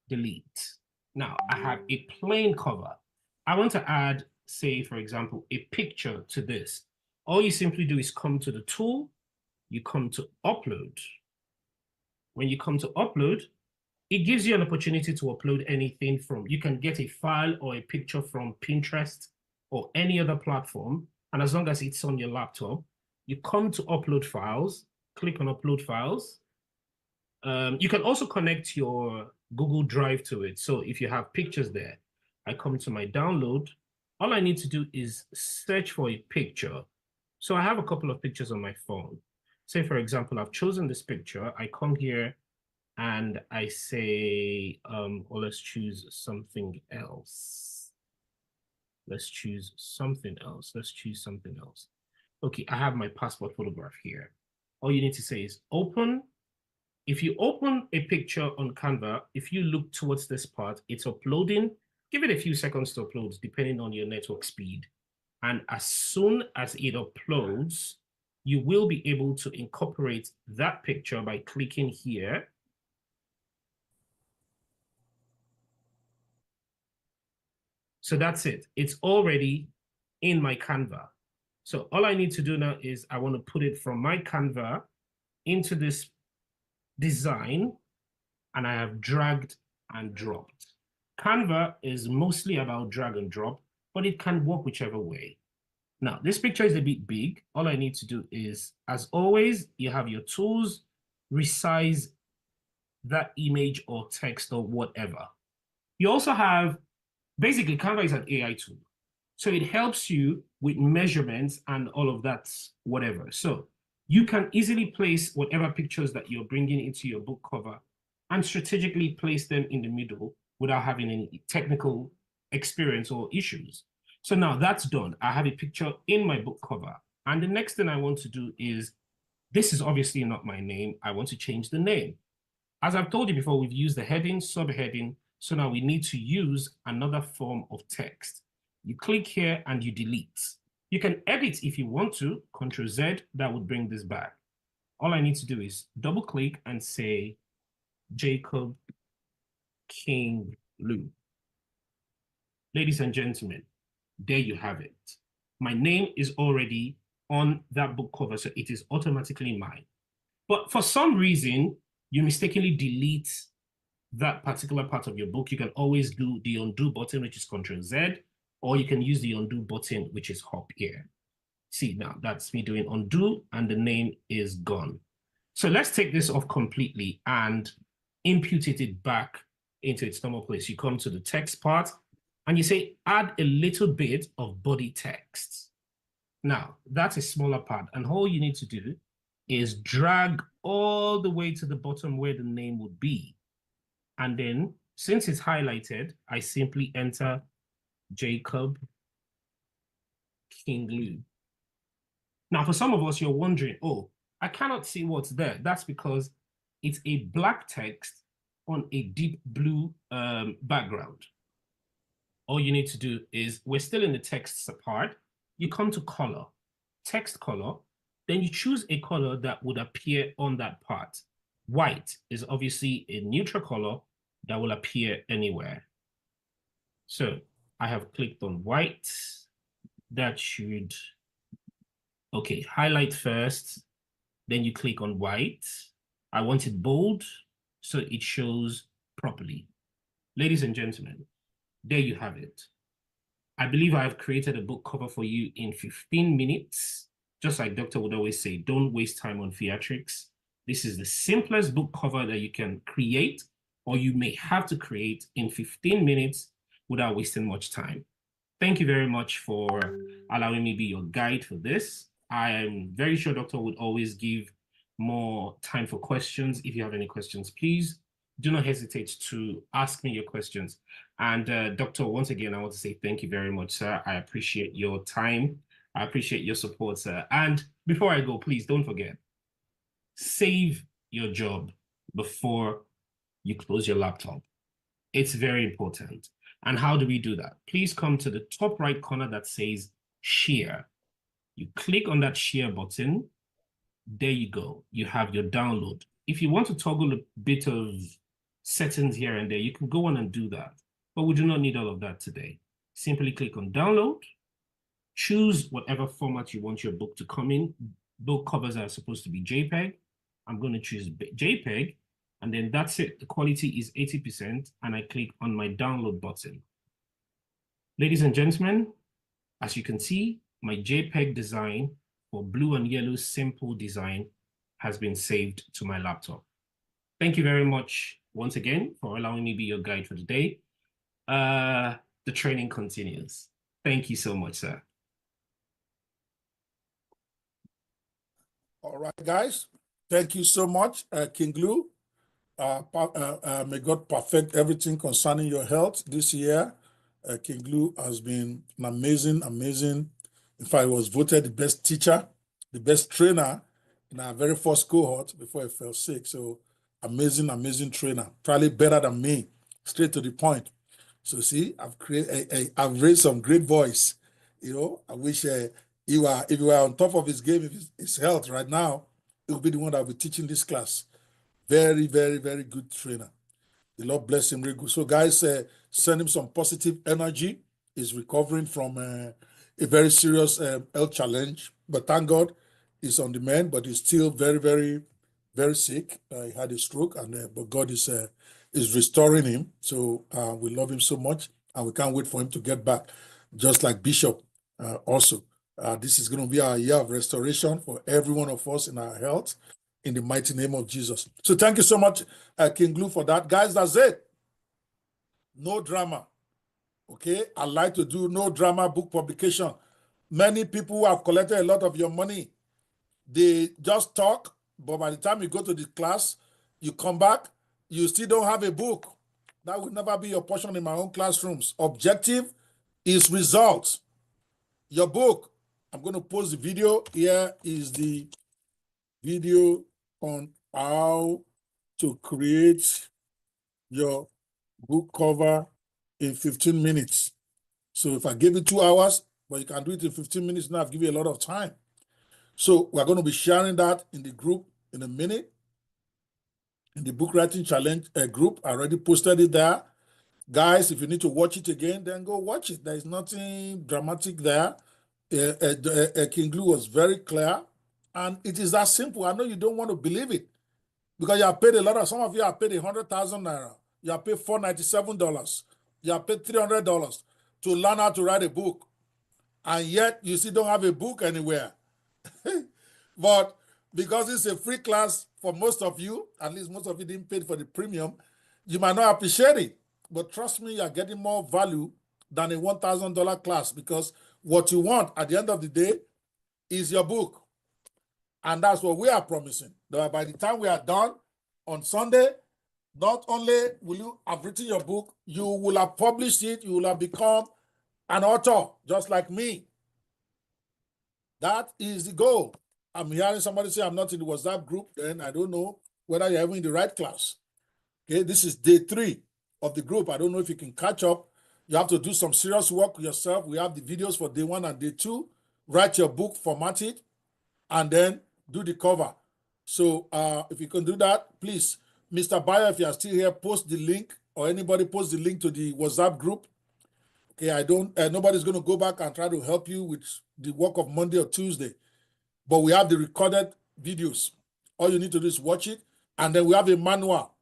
delete. Now I have a plain cover. I want to add, say, for example, a picture to this. All you simply do is come to the tool, you come to upload. When you come to upload, it gives you an opportunity to upload anything from, you can get a file or a picture from Pinterest or any other platform. And as long as it's on your laptop, you come to upload files, click on upload files. You can also connect your Google Drive to it. So if you have pictures there, I come to my download. All I need to do is search for a picture. So I have a couple of pictures on my phone. Say, for example, I've chosen this picture. I come here and I say, well, let's choose something else. Let's choose something else. Let's choose something else. Okay, I have my passport photograph here. All you need to say is open. If you open a picture on Canva, if you look towards this part, it's uploading. Give it a few seconds to upload, depending on your network speed. And as soon as it uploads, you will be able to incorporate that picture by clicking here. So that's it. It's already in my Canva. So all I need to do now is I want to put it from my Canva into this design, and I have dragged and dropped. Canva is mostly about drag and drop, but it can work whichever way. Now, this picture is a bit big. All I need to do is, as always, you have your tools, resize that image or text or whatever. You also have, basically, Canva is an AI tool. So it helps you with measurements and all of that, whatever. So you can easily place whatever pictures that you're bringing into your book cover and strategically place them in the middle without having any technical experience or issues. So now that's done. I have a picture in my book cover. And the next thing I want to do is, this is obviously not my name. I want to change the name. As I've told you before, we've used the heading, subheading. So now we need to use another form of text. You click here and you delete. You can edit if you want to, Ctrl Z, that would bring this back. All I need to do is double click and say Jacob King Lou. Ladies and gentlemen, there you have it. My name is already on that book cover, so it is automatically mine. But for some reason, you mistakenly delete that particular part of your book. You can always do the undo button, which is Ctrl Z, or you can use the undo button, which is hop here. See, now that's me doing undo and the name is gone. So let's take this off completely and impute it back into its normal place. You come to the text part and you say, add a little bit of body text. Now, that's a smaller part, and all you need to do is drag all the way to the bottom where the name would be. And then, since it's highlighted, I simply enter Jacob King Lou. Now, for some of us, you're wondering, oh, I cannot see what's there. That's because it's a black text on a deep blue background. All you need to do is, we're still in the text part, you come to color, text color, then you choose a color that would appear on that part. White is obviously a neutral color that will appear anywhere. So I have clicked on white. That should, okay, highlight first, then you click on white. I want it bold so it shows properly. Ladies and gentlemen, there you have it. I believe I have created a book cover for you in 15 minutes. Just like Doctor would always say, don't waste time on theatrics. This is the simplest book cover that you can create, or you may have to create in 15 minutes without wasting much time. Thank you very much for allowing me to be your guide for this. I am very sure Doctor would always give more time for questions. If you have any questions, please do not hesitate to ask me your questions. And Doctor, once again, I want to say thank you very much, sir. I appreciate your time. I appreciate your support, sir. And before I go, please don't forget, save your job before you close your laptop. It's very important. And how do we do that? Please come to the top right corner that says share. You click on that share button. There you go. You have your download. If you want to toggle a bit of settings here and there, you can go on and do that. But we do not need all of that today. Simply click on download. Choose whatever format you want your book to come in. Book covers are supposed to be JPEG. I'm going to choose JPEG, and then that's it. The quality is 80%, and I click on my download button. Ladies and gentlemen, as you can see, my JPEG design for blue and yellow simple design has been saved to my laptop. Thank you very much once again for allowing me to be your guide for the day. The training continues. Thank you so much, sir. All right, guys. Thank you so much, King Lou. May God perfect everything concerning your health this year. King Lou has been an amazing. In fact, he was voted the best teacher, the best trainer in our very first cohort before he fell sick. So amazing trainer, probably better than me, straight to the point. So see, I've raised some great voice. You know, I wish if he were on top of his game, if his health right now, he would be the one that will be teaching this class. Very good trainer. The Lord bless him really good. So guys, send him some positive energy. He's recovering from a very serious health challenge, but thank God he's on the mend, but he's still very sick. He had a stroke, and but God is restoring him. So we love him so much, and we can't wait for him to get back, just like Bishop also. This is going to be our year of restoration for every one of us in our health, in the mighty name of Jesus. So thank you so much, King Lou, for that. Guys, that's it. No drama. Okay? I like to do no drama book publication. Many people who have collected a lot of your money, they just talk, but by the time you go to the class, you come back, you still don't have a book. That will never be your portion in my own classrooms. Objective is results. Your book. I'm going to post the video. Here is the video on how to create your book cover in 15 minutes. So if I give you 2 hours, but you can do it in 15 minutes now, I've given you a lot of time. So we're going to be sharing that in the group in a minute. In the book writing challenge group, I already posted it there. Guys, if you need to watch it again, then go watch it. There is nothing dramatic there. King Glue was very clear, and it is that simple. I know you don't want to believe it because you have paid a lot of, some of you have paid 100,000 naira. You have paid $497. You have paid $300 to learn how to write a book, and yet you still don't have a book anywhere. But because it's a free class for most of you, at least most of you didn't pay for the premium, you might not appreciate it. But trust me, you're getting more value than a $1,000 class, because what you want at the end of the day is your book. And that's what we are promising. That by the time we are done on Sunday, not only will you have written your book, you will have published it, you will have become an author, just like me. That is the goal. I'm hearing somebody say I'm not in the WhatsApp group, then I don't know whether you're even in the right class. Okay, this is day 3 of the group. I don't know if you can catch up. You have to do some serious work yourself. We have the videos for day 1 and day 2. Write your book, format it, and then do the cover. So if you can do that, please, Mr. Bayo, if you are still here, post the link, or anybody post the link to the WhatsApp group. Okay, I don't, nobody's going to go back and try to help you with the work of Monday or Tuesday. But we have the recorded videos. All you need to do is watch it. And then we have a manual.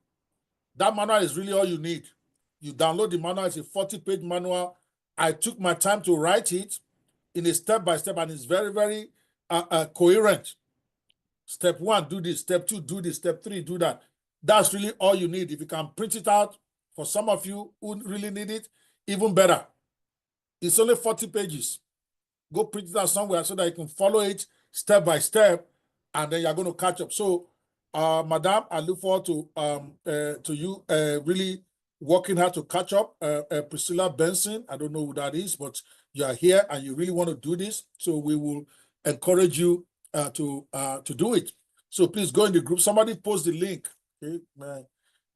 That manual is really all you need. You download the manual. It's a 40-page manual. I took my time to write it in a step-by-step, and it's very, very coherent. Step 1, do this. Step 2, do this. Step 3, do that. That's really all you need. If you can print it out, for some of you who really need it, even better. It's only 40 pages. Go print it out somewhere so that you can follow it step by step, and then you're going to catch up. So, Madam, I look forward to you really working hard to catch up. Priscilla Benson, I don't know who that is, but you are here and you really want to do this. So we will encourage you to do it. So please go in the group. Somebody post the link. Okay,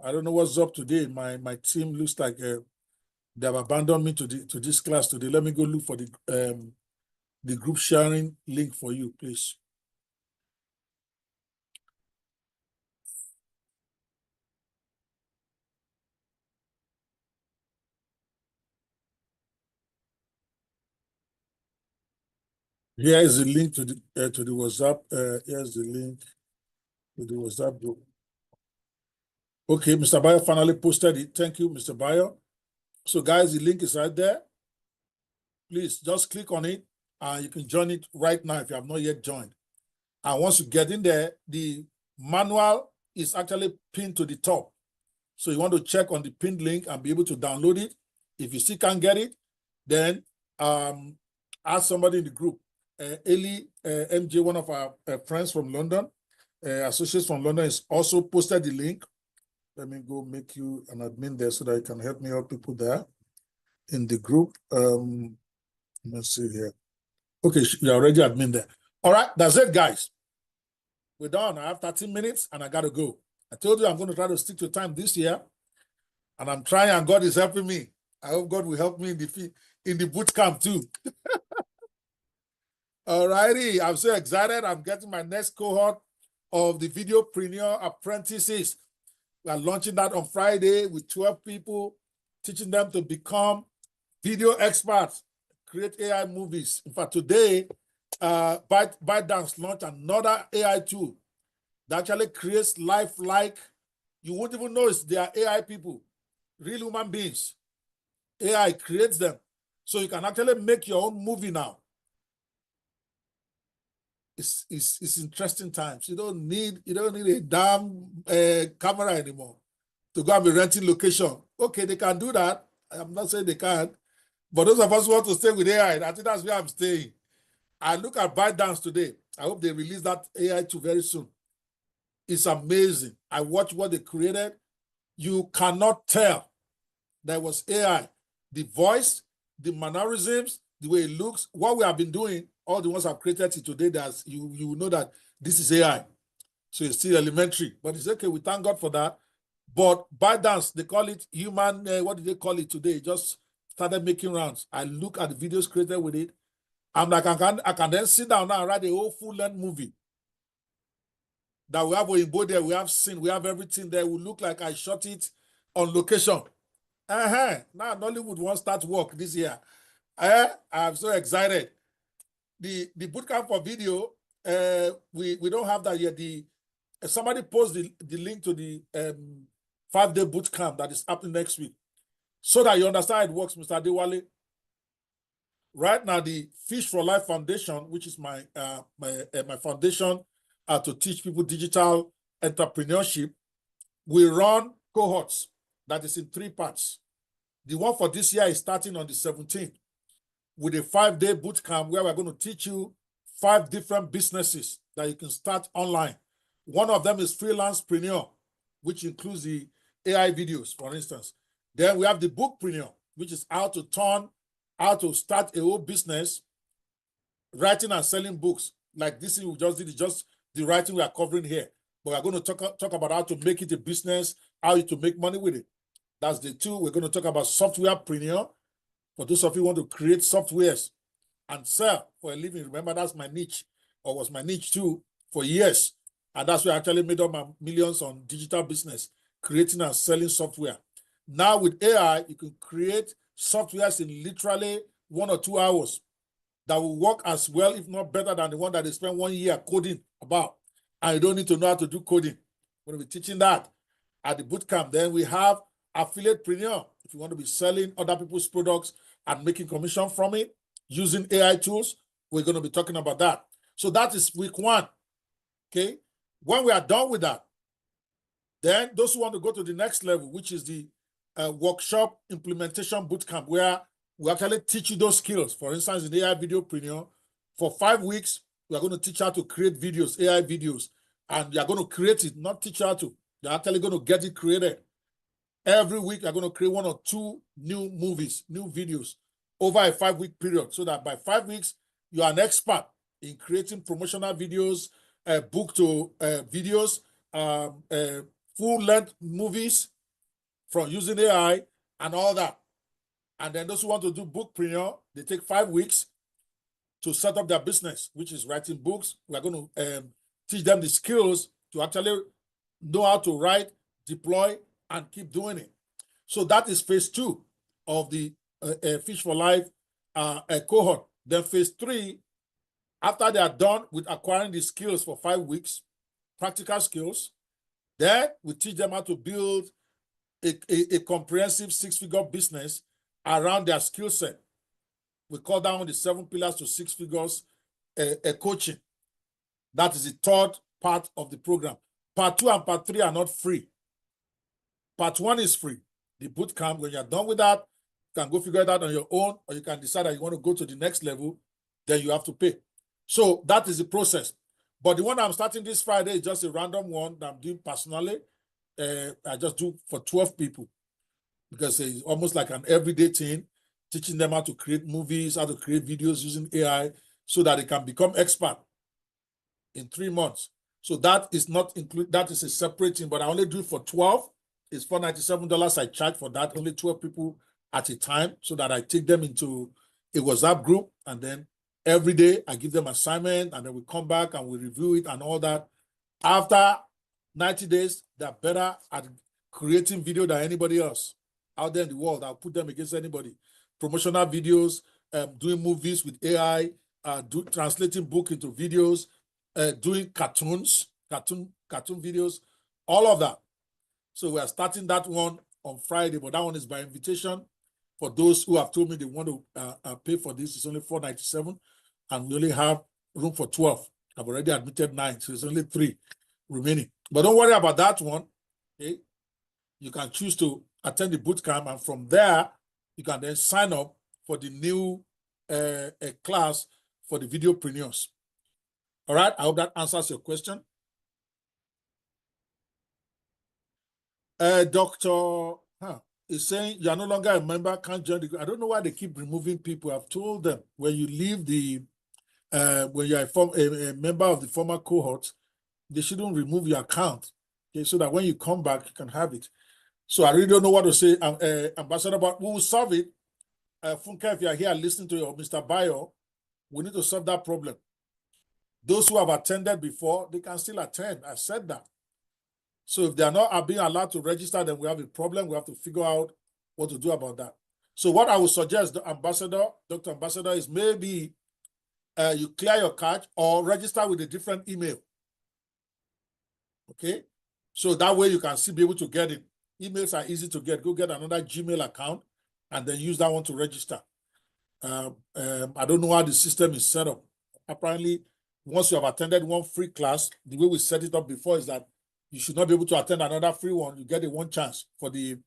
I don't know what's up today. My team looks like they have abandoned me to this class today. Let me go look for the group sharing link for you, please. Here is the link to the WhatsApp. Here's the link to the WhatsApp group. Okay, Mr. Bayo finally posted it. Thank you, Mr. Bayo. So, guys, the link is right there. Please just click on it, and you can join it right now if you have not yet joined. And once you get in there, the manual is actually pinned to the top. So you want to check on the pinned link and be able to download it. If you still can't get it, then ask somebody in the group. Eli MJ, one of our friends from London, associates from London, is also posted the link. Let me go make you an admin there so that you can help me help people there in the group. Let's see here. Okay, you're already admin there. All right, that's it, guys. We're done. I have 13 minutes and I got to go. I told you I'm going to try to stick to time this year, and I'm trying, and God is helping me. I hope God will help me in the boot camp too. All righty, I'm so excited. I'm getting my next cohort of the Videopreneur Apprentices. We are launching that on Friday with 12 people, teaching them to become video experts, create AI movies. In fact, today, ByteDance launched another AI tool that actually creates lifelike. You won't even know they are AI people, real human beings. AI creates them. So you can actually make your own movie now. It's interesting times. You don't need a damn camera anymore to go and be renting location. Okay, they can do that. I'm not saying they can't. But those of us who want to stay with AI, I think that's where I'm staying. I look at ByteDance today. I hope they release that AI tool very soon. It's amazing. I watched what they created. you cannot tell that was AI. The voice, the mannerisms, the way it looks, what we have been doing, all the ones I've created today, that's you will know that this is AI. So it's still elementary, but it's okay. We thank God for that. But ByteDance, they call it human, what do they call it today? Just started making rounds. I look at the videos created with it. I'm like, I can then sit down now and write a whole full-length movie. That we have Oyinbo there, we have scene, we have everything there. We look like I shot it on location. Now Nollywood won't start work this year. I'm so excited. The bootcamp for video, we don't have that yet. Somebody post the link to the 5-day bootcamp that is happening next week, so that you understand how it works, Mr. Adewale. Right now, the Fish for Life Foundation, which is my foundation to teach people digital entrepreneurship, we run cohorts that is in 3 parts. The one for this year is starting on the 17th with a 5-day bootcamp where we're going to teach you 5 different businesses that you can start online. One of them is freelancepreneur, which includes the AI videos, for instance. Then we have the bookpreneur, which is how to start a whole business, writing and selling books. Like this thing we just did is just the writing we are covering here. But we're going to talk about how to make it a business, how to make money with it. That's the 2. We're going to talk about softwarepreneur. For those of you who want to create softwares and sell for a living. Remember, that's my niche, or was my niche too, for years. And that's where I actually made up my millions on digital business, creating and selling software. Now with AI, you can create softwares in literally 1 or 2 hours that will work as well, if not better, than the one that they spent 1 year coding about. And you don't need to know how to do coding. We're going to be teaching that at the bootcamp. Then we have affiliatepreneur. If you want to be selling other people's products and making commission from it using AI tools, we're going to be talking about that. So that is week 1. Okay. When we are done with that, then those who want to go to the next level, which is the workshop implementation bootcamp, where we actually teach you those skills. For instance, in AI videopreneur, for 5 weeks, we are going to teach how to create videos, AI videos, and you are going to create it, not teach how to. You're actually going to get it created. Every week, you're going to create 1 or 2 new movies, new videos over a 5-week period, so that by 5 weeks, you are an expert in creating promotional videos, book to videos, full-length movies from using AI and all that. And then those who want to do bookpreneur, they take 5 weeks to set up their business, which is writing books. We're going to teach them the skills to actually know how to write, deploy, and keep doing it. So that is phase 2 of the Fish for Life cohort. Then phase 3, after they are done with acquiring the skills for 5 weeks, practical skills, then we teach them how to build a comprehensive 6-figure business around their skill set. We call that one the 7 pillars to 6 figures coaching. That is the 3rd part of the program. Part 2 and part 3 are not free. Part 1 is free. The bootcamp, when you're done with that, you can go figure it out on your own, or you can decide that you want to go to the next level, then you have to pay. So that is the process. But the one I'm starting this Friday is just a random one that I'm doing personally. I just do for 12 people, because it's almost like an everyday thing, teaching them how to create movies, how to create videos using AI, so that they can become expert in 3 months. So that is not include. That is a separate thing, but I only do it for 12. It's $497 I charge for that, only 12 people at a time, so that I take them into a WhatsApp group, and then every day I give them assignment, and then we come back and we review it and all that. After 90 days, they're better at creating video than anybody else out there in the world. I'll put them against anybody. Promotional videos, doing movies with AI, translating book into videos, doing cartoon videos, all of that. So we are starting that one on Friday, but that one is by invitation. For those who have told me they want to pay for this, it's only $497, and we only have room for 12. I've already admitted 9, so it's only 3 remaining. But don't worry about that one. Okay? You can choose to attend the bootcamp, and from there, you can then sign up for the new class for the videopreneurs. All right, I hope that answers your question. Dr. Is saying you are no longer a member, can't join the group. I don't know why they keep removing people. I've told them when you leave the, when you're a member of the former cohort, they shouldn't remove your account, okay, so that when you come back, you can have it. So I really don't know what to say, Ambassador, but we will solve it. Funke, if you are here listening to your Mr. Bayo, we need to solve that problem. Those who have attended before, they can still attend. I said that. So if they are not being allowed to register, then we have a problem. We have to figure out what to do about that. So what I would suggest, the Ambassador, Dr. Ambassador, is maybe you clear your cache or register with a different email. Okay? So that way you can still be able to get it. Emails are easy to get. Go get another Gmail account and then use that one to register. I don't know how the system is set up. Apparently, once you have attended one free class, the way we set it up before is that you should not be able to attend another free one. You get a one chance for the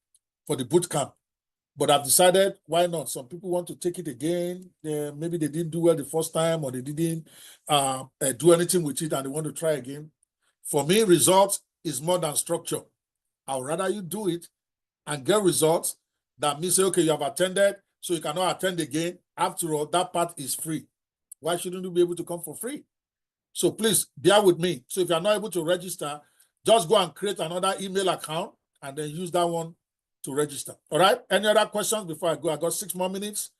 boot camp. But I've decided, why not? Some people want to take it again. Maybe they didn't do well the first time, or they didn't do anything with it and they want to try again. For me, results is more than structure. I would rather you do it and get results that means, say, okay, you have attended, so you cannot attend again. After all, that part is free. Why shouldn't you be able to come for free? So please bear with me. So if you're not able to register, just go and create another email account and then use that one to register. All right? Any other questions before I go? I got 6 more minutes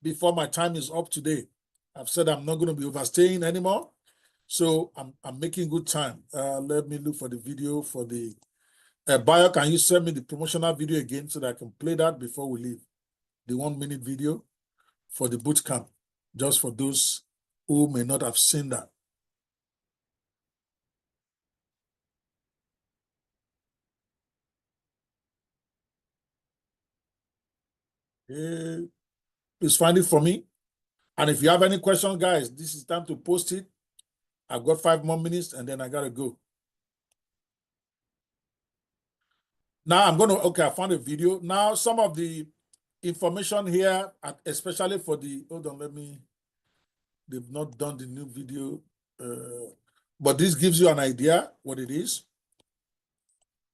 before my time is up today. I've said I'm not going to be overstaying anymore. So I'm making good time. Let me look for the video for the Bayo. Can you send me the promotional video again so that I can play that before we leave? The 1-minute video for the boot camp, just for those who may not have seen that. Please find it for me. And if you have any questions, guys, this is time to post it. I've got 5 more minutes and then I got to go. Now I'm going to, okay, I found a video. Now, some of the information here, especially for the, hold on, they've not done the new video. But this gives you an idea what it is.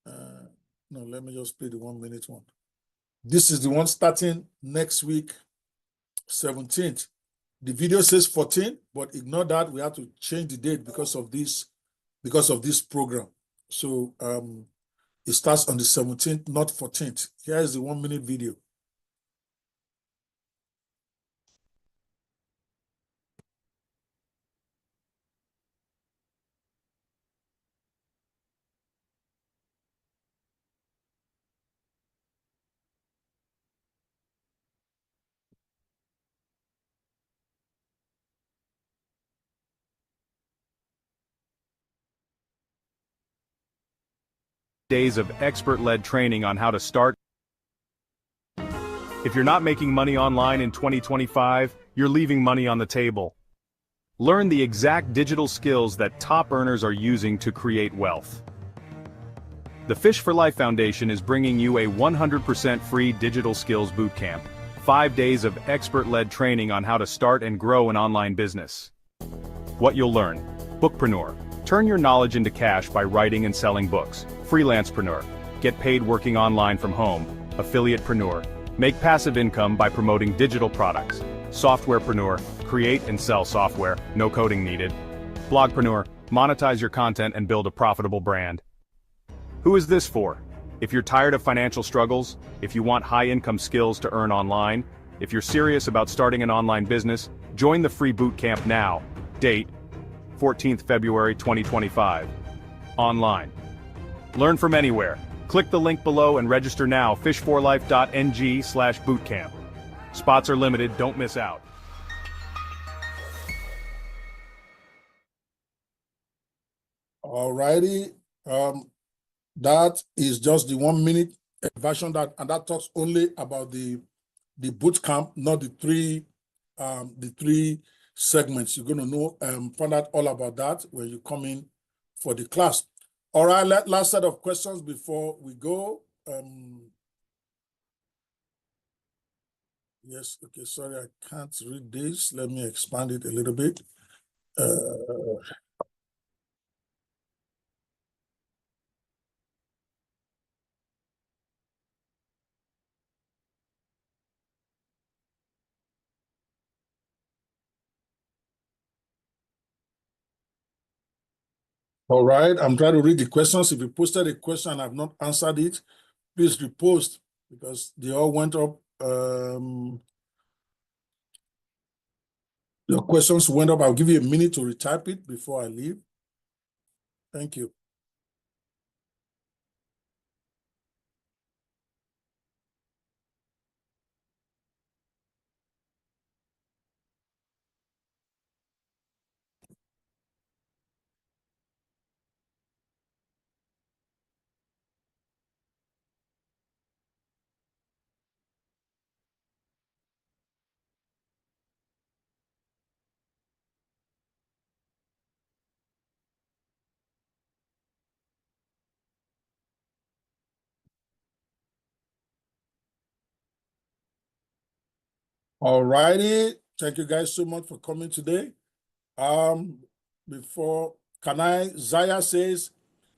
No, let me just play the 1-minute one. This is the one starting next week, 17th. The video says 14, but ignore that. We have to change the date because of this program. So it starts on the 17th, not 14th. Here is the 1-minute video. Days of expert-led training on how to start. If you're not making money online in 2025, you're leaving money on the table. Learn the exact digital skills that top earners are using to create wealth. The Fish for Life Foundation is bringing you a 100% free digital skills bootcamp. 5 days of expert-led training on how to start and grow an online business. What you'll learn: Bookpreneur. Turn your knowledge into cash by writing and selling books. Freelancepreneur. Get paid working online from home. Affiliatepreneur. Make passive income by promoting digital products. Softwarepreneur. Create and sell software, no coding needed. Blogpreneur. Monetize your content and build a profitable brand. Who is this for? If you're tired of financial struggles, if you want high-income skills to earn online, if you're serious about starting an online business, join the free bootcamp now. Date: 14th February 2025. Online. Learn from anywhere. Click the link below and register now. fishforlife.ng/bootcamp. Spots are limited, don't miss out. All righty. That is just the 1-minute version and that talks only about the boot camp, not the three segments. You're going to know, find out all about that when you come in for the class. All right, last set of questions before we go. Yes, okay, sorry, I can't read this. Let me expand it a little bit. All right, I'm trying to read the questions. If you posted a question and I've not answered it, please repost because they all went up. Your questions went up. I'll give you a minute to retype it before I leave. Thank you. All righty. Thank you guys so much for coming today. Zaya says,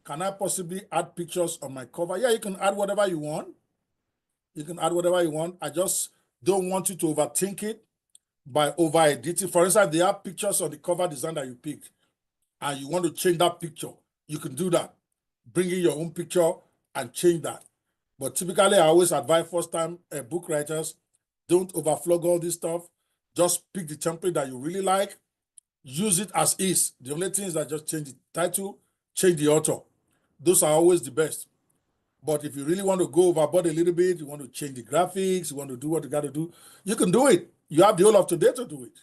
can I possibly add pictures on my cover? Yeah, you can add whatever you want. You can add whatever you want. I just don't want you to overthink it by over-editing. For instance, there are pictures on the cover design that you picked, and you want to change that picture. You can do that. Bring in your own picture and change that. But typically, I always advise first-time book writers, don't overflog all this stuff. Just pick the template that you really like. Use it as is. The only thing is that just change the title, change the author. Those are always the best. But if you really want to go overboard a little bit, you want to change the graphics, you want to do what you got to do, you can do it. You have the whole of today to do it.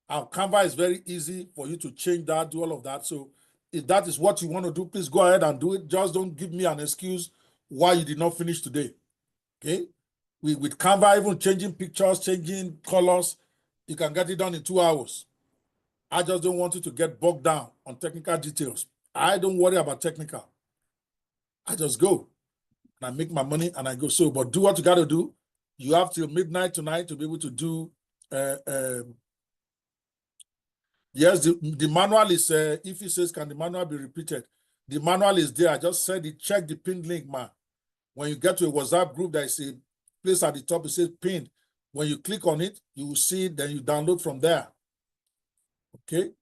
Our Canva is very easy for you to change that, do all of that. So if that is what you want to do, please go ahead and do it. Just don't give me an excuse why you did not finish today. Okay? With Canva, even changing pictures, changing colors, you can get it done in 2 hours. I just don't want you to get bogged down on technical details. I don't worry about technical. I just go and I make my money and I go. So, but do what you got to do. You have till midnight tonight to be able to do. Yes, the manual is, if he says, can the manual be repeated? The manual is there. I just said it. Check the pinned link, man. When you get to a WhatsApp group, there is a place at the top, it says pinned. When you click on it, you will see it, then you download from there. Okay.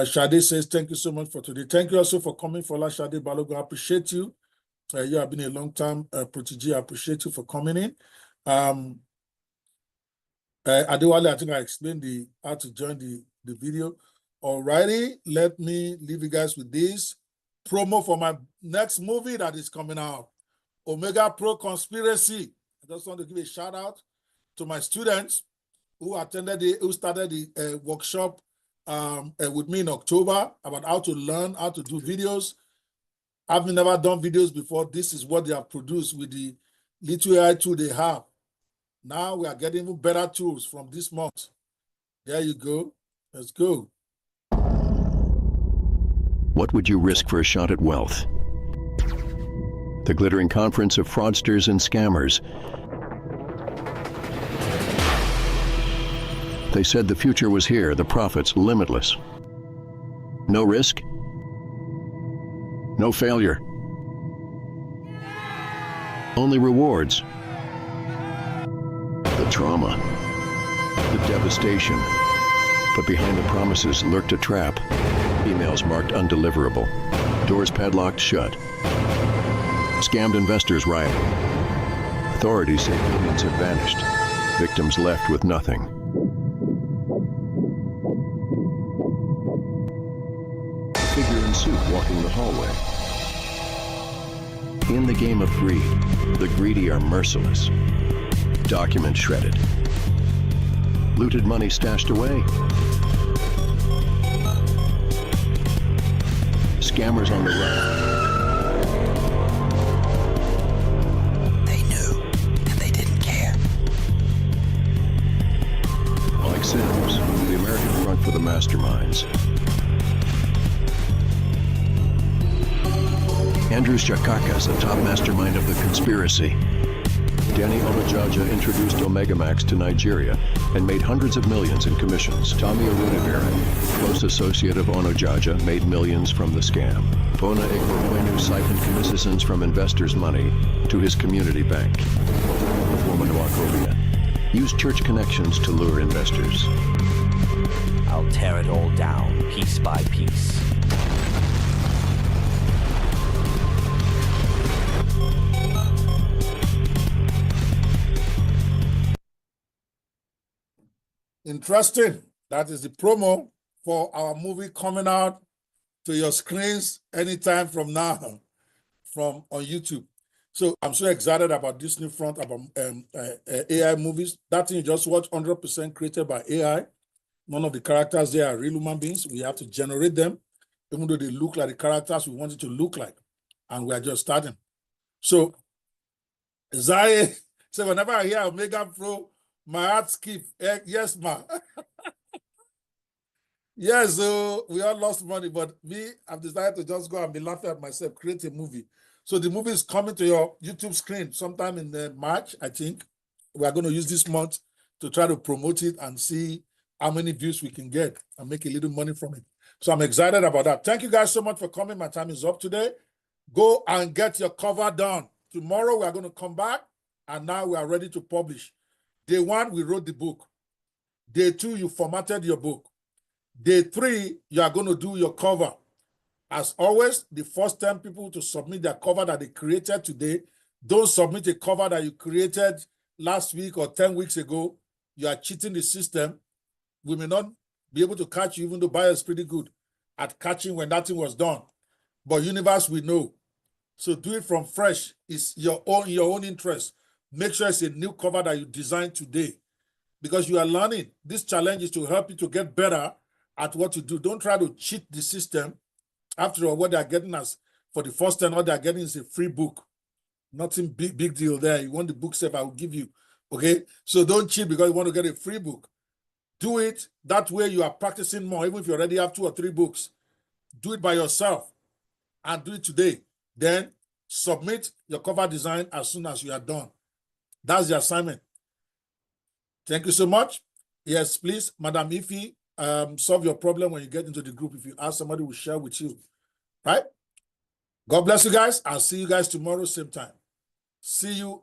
Shade says, thank you so much for today. Thank you also for coming, Fola Shade Balogun. I appreciate you. You have been a long time protege. I appreciate you for coming in. Adewale, I think I explained how to join the video. Alrighty, let me leave you guys with this promo for my next movie that is coming out, Omega Pro Conspiracy. I just want to give a shout out to my students who started the workshop with me in October about how to learn how to do videos. I've never done videos before. This is what they have produced with the little AI tool they have. Now we are getting even better tools from this month. There you go. Let's go. What would you risk for a shot at wealth? The glittering conference of fraudsters and scammers. They said the future was here, the profits limitless. No risk, no failure. Only rewards. The trauma, the devastation. But behind the promises lurked a trap. Emails marked undeliverable. Doors padlocked shut. Scammed investors rioting. Authorities say millions had vanished. Victims left with nothing. A figure in suit walking the hallway. In the game of greed, the greedy are merciless. Documents shredded. Looted money stashed away. Scammers on the run. They knew, and they didn't care. Like Sims, the American front for the masterminds. Andrews Chakakas, a top mastermind of the conspiracy. Danny Obajaja introduced Omega Max to Nigeria and made hundreds of millions in commissions. Tommy Arunavaren, close associate of Onojaja, made millions from the scam. Bona Igbokwenu siphoned commissions from investors' money to his community bank. Performa Nwakovia used church connections to lure investors. I'll tear it all down, piece by piece. Interesting. That is the promo for our movie coming out to your screens anytime from now from on YouTube. So I'm so excited about this new front about AI movies. That thing you just watched, 100% created by AI. None of the characters there are real human beings. We have to generate them, even though they look like the characters we want it to look like. And we are just starting. So, Zai, so whenever I hear Omega Pro, my heart skip. Yes, ma. Yes, so we all lost money, but me, I've decided to just go and be laughing at myself, create a movie. So the movie is coming to your YouTube screen sometime in March, I think. We are going to use this month to try to promote it and see how many views we can get and make a little money from it. So I'm excited about that. Thank you guys so much for coming. My time is up today. Go and get your cover done. Tomorrow we are going to come back, and now we are ready to publish. Day 1, we wrote the book. Day 2, you formatted your book. Day 3, you are going to do your cover. As always, the first 10 people to submit their cover that they created today, don't submit a cover that you created last week or 10 weeks ago. You are cheating the system. We may not be able to catch you, even though Bayer is pretty good at catching when that thing was done. But universe, we know. So do it from fresh. It's your own interest. Make sure it's a new cover that you designed today, because you are learning. This challenge is to help you to get better at what you do. Don't try to cheat the system. After all, what they are getting us for the first time, what they are getting is a free book. Nothing big deal there. You want the book safe, I will give you. Okay? So don't cheat because you want to get a free book. Do it. That way you are practicing more, even if you already have 2 or 3 books. Do it by yourself and do it today. Then submit your cover design as soon as you are done. That's the assignment. Thank you so much. Yes, please, Madam Ifi, solve your problem when you get into the group. If you ask, somebody will share with you. Right? God bless you guys. I'll see you guys tomorrow, same time. See you.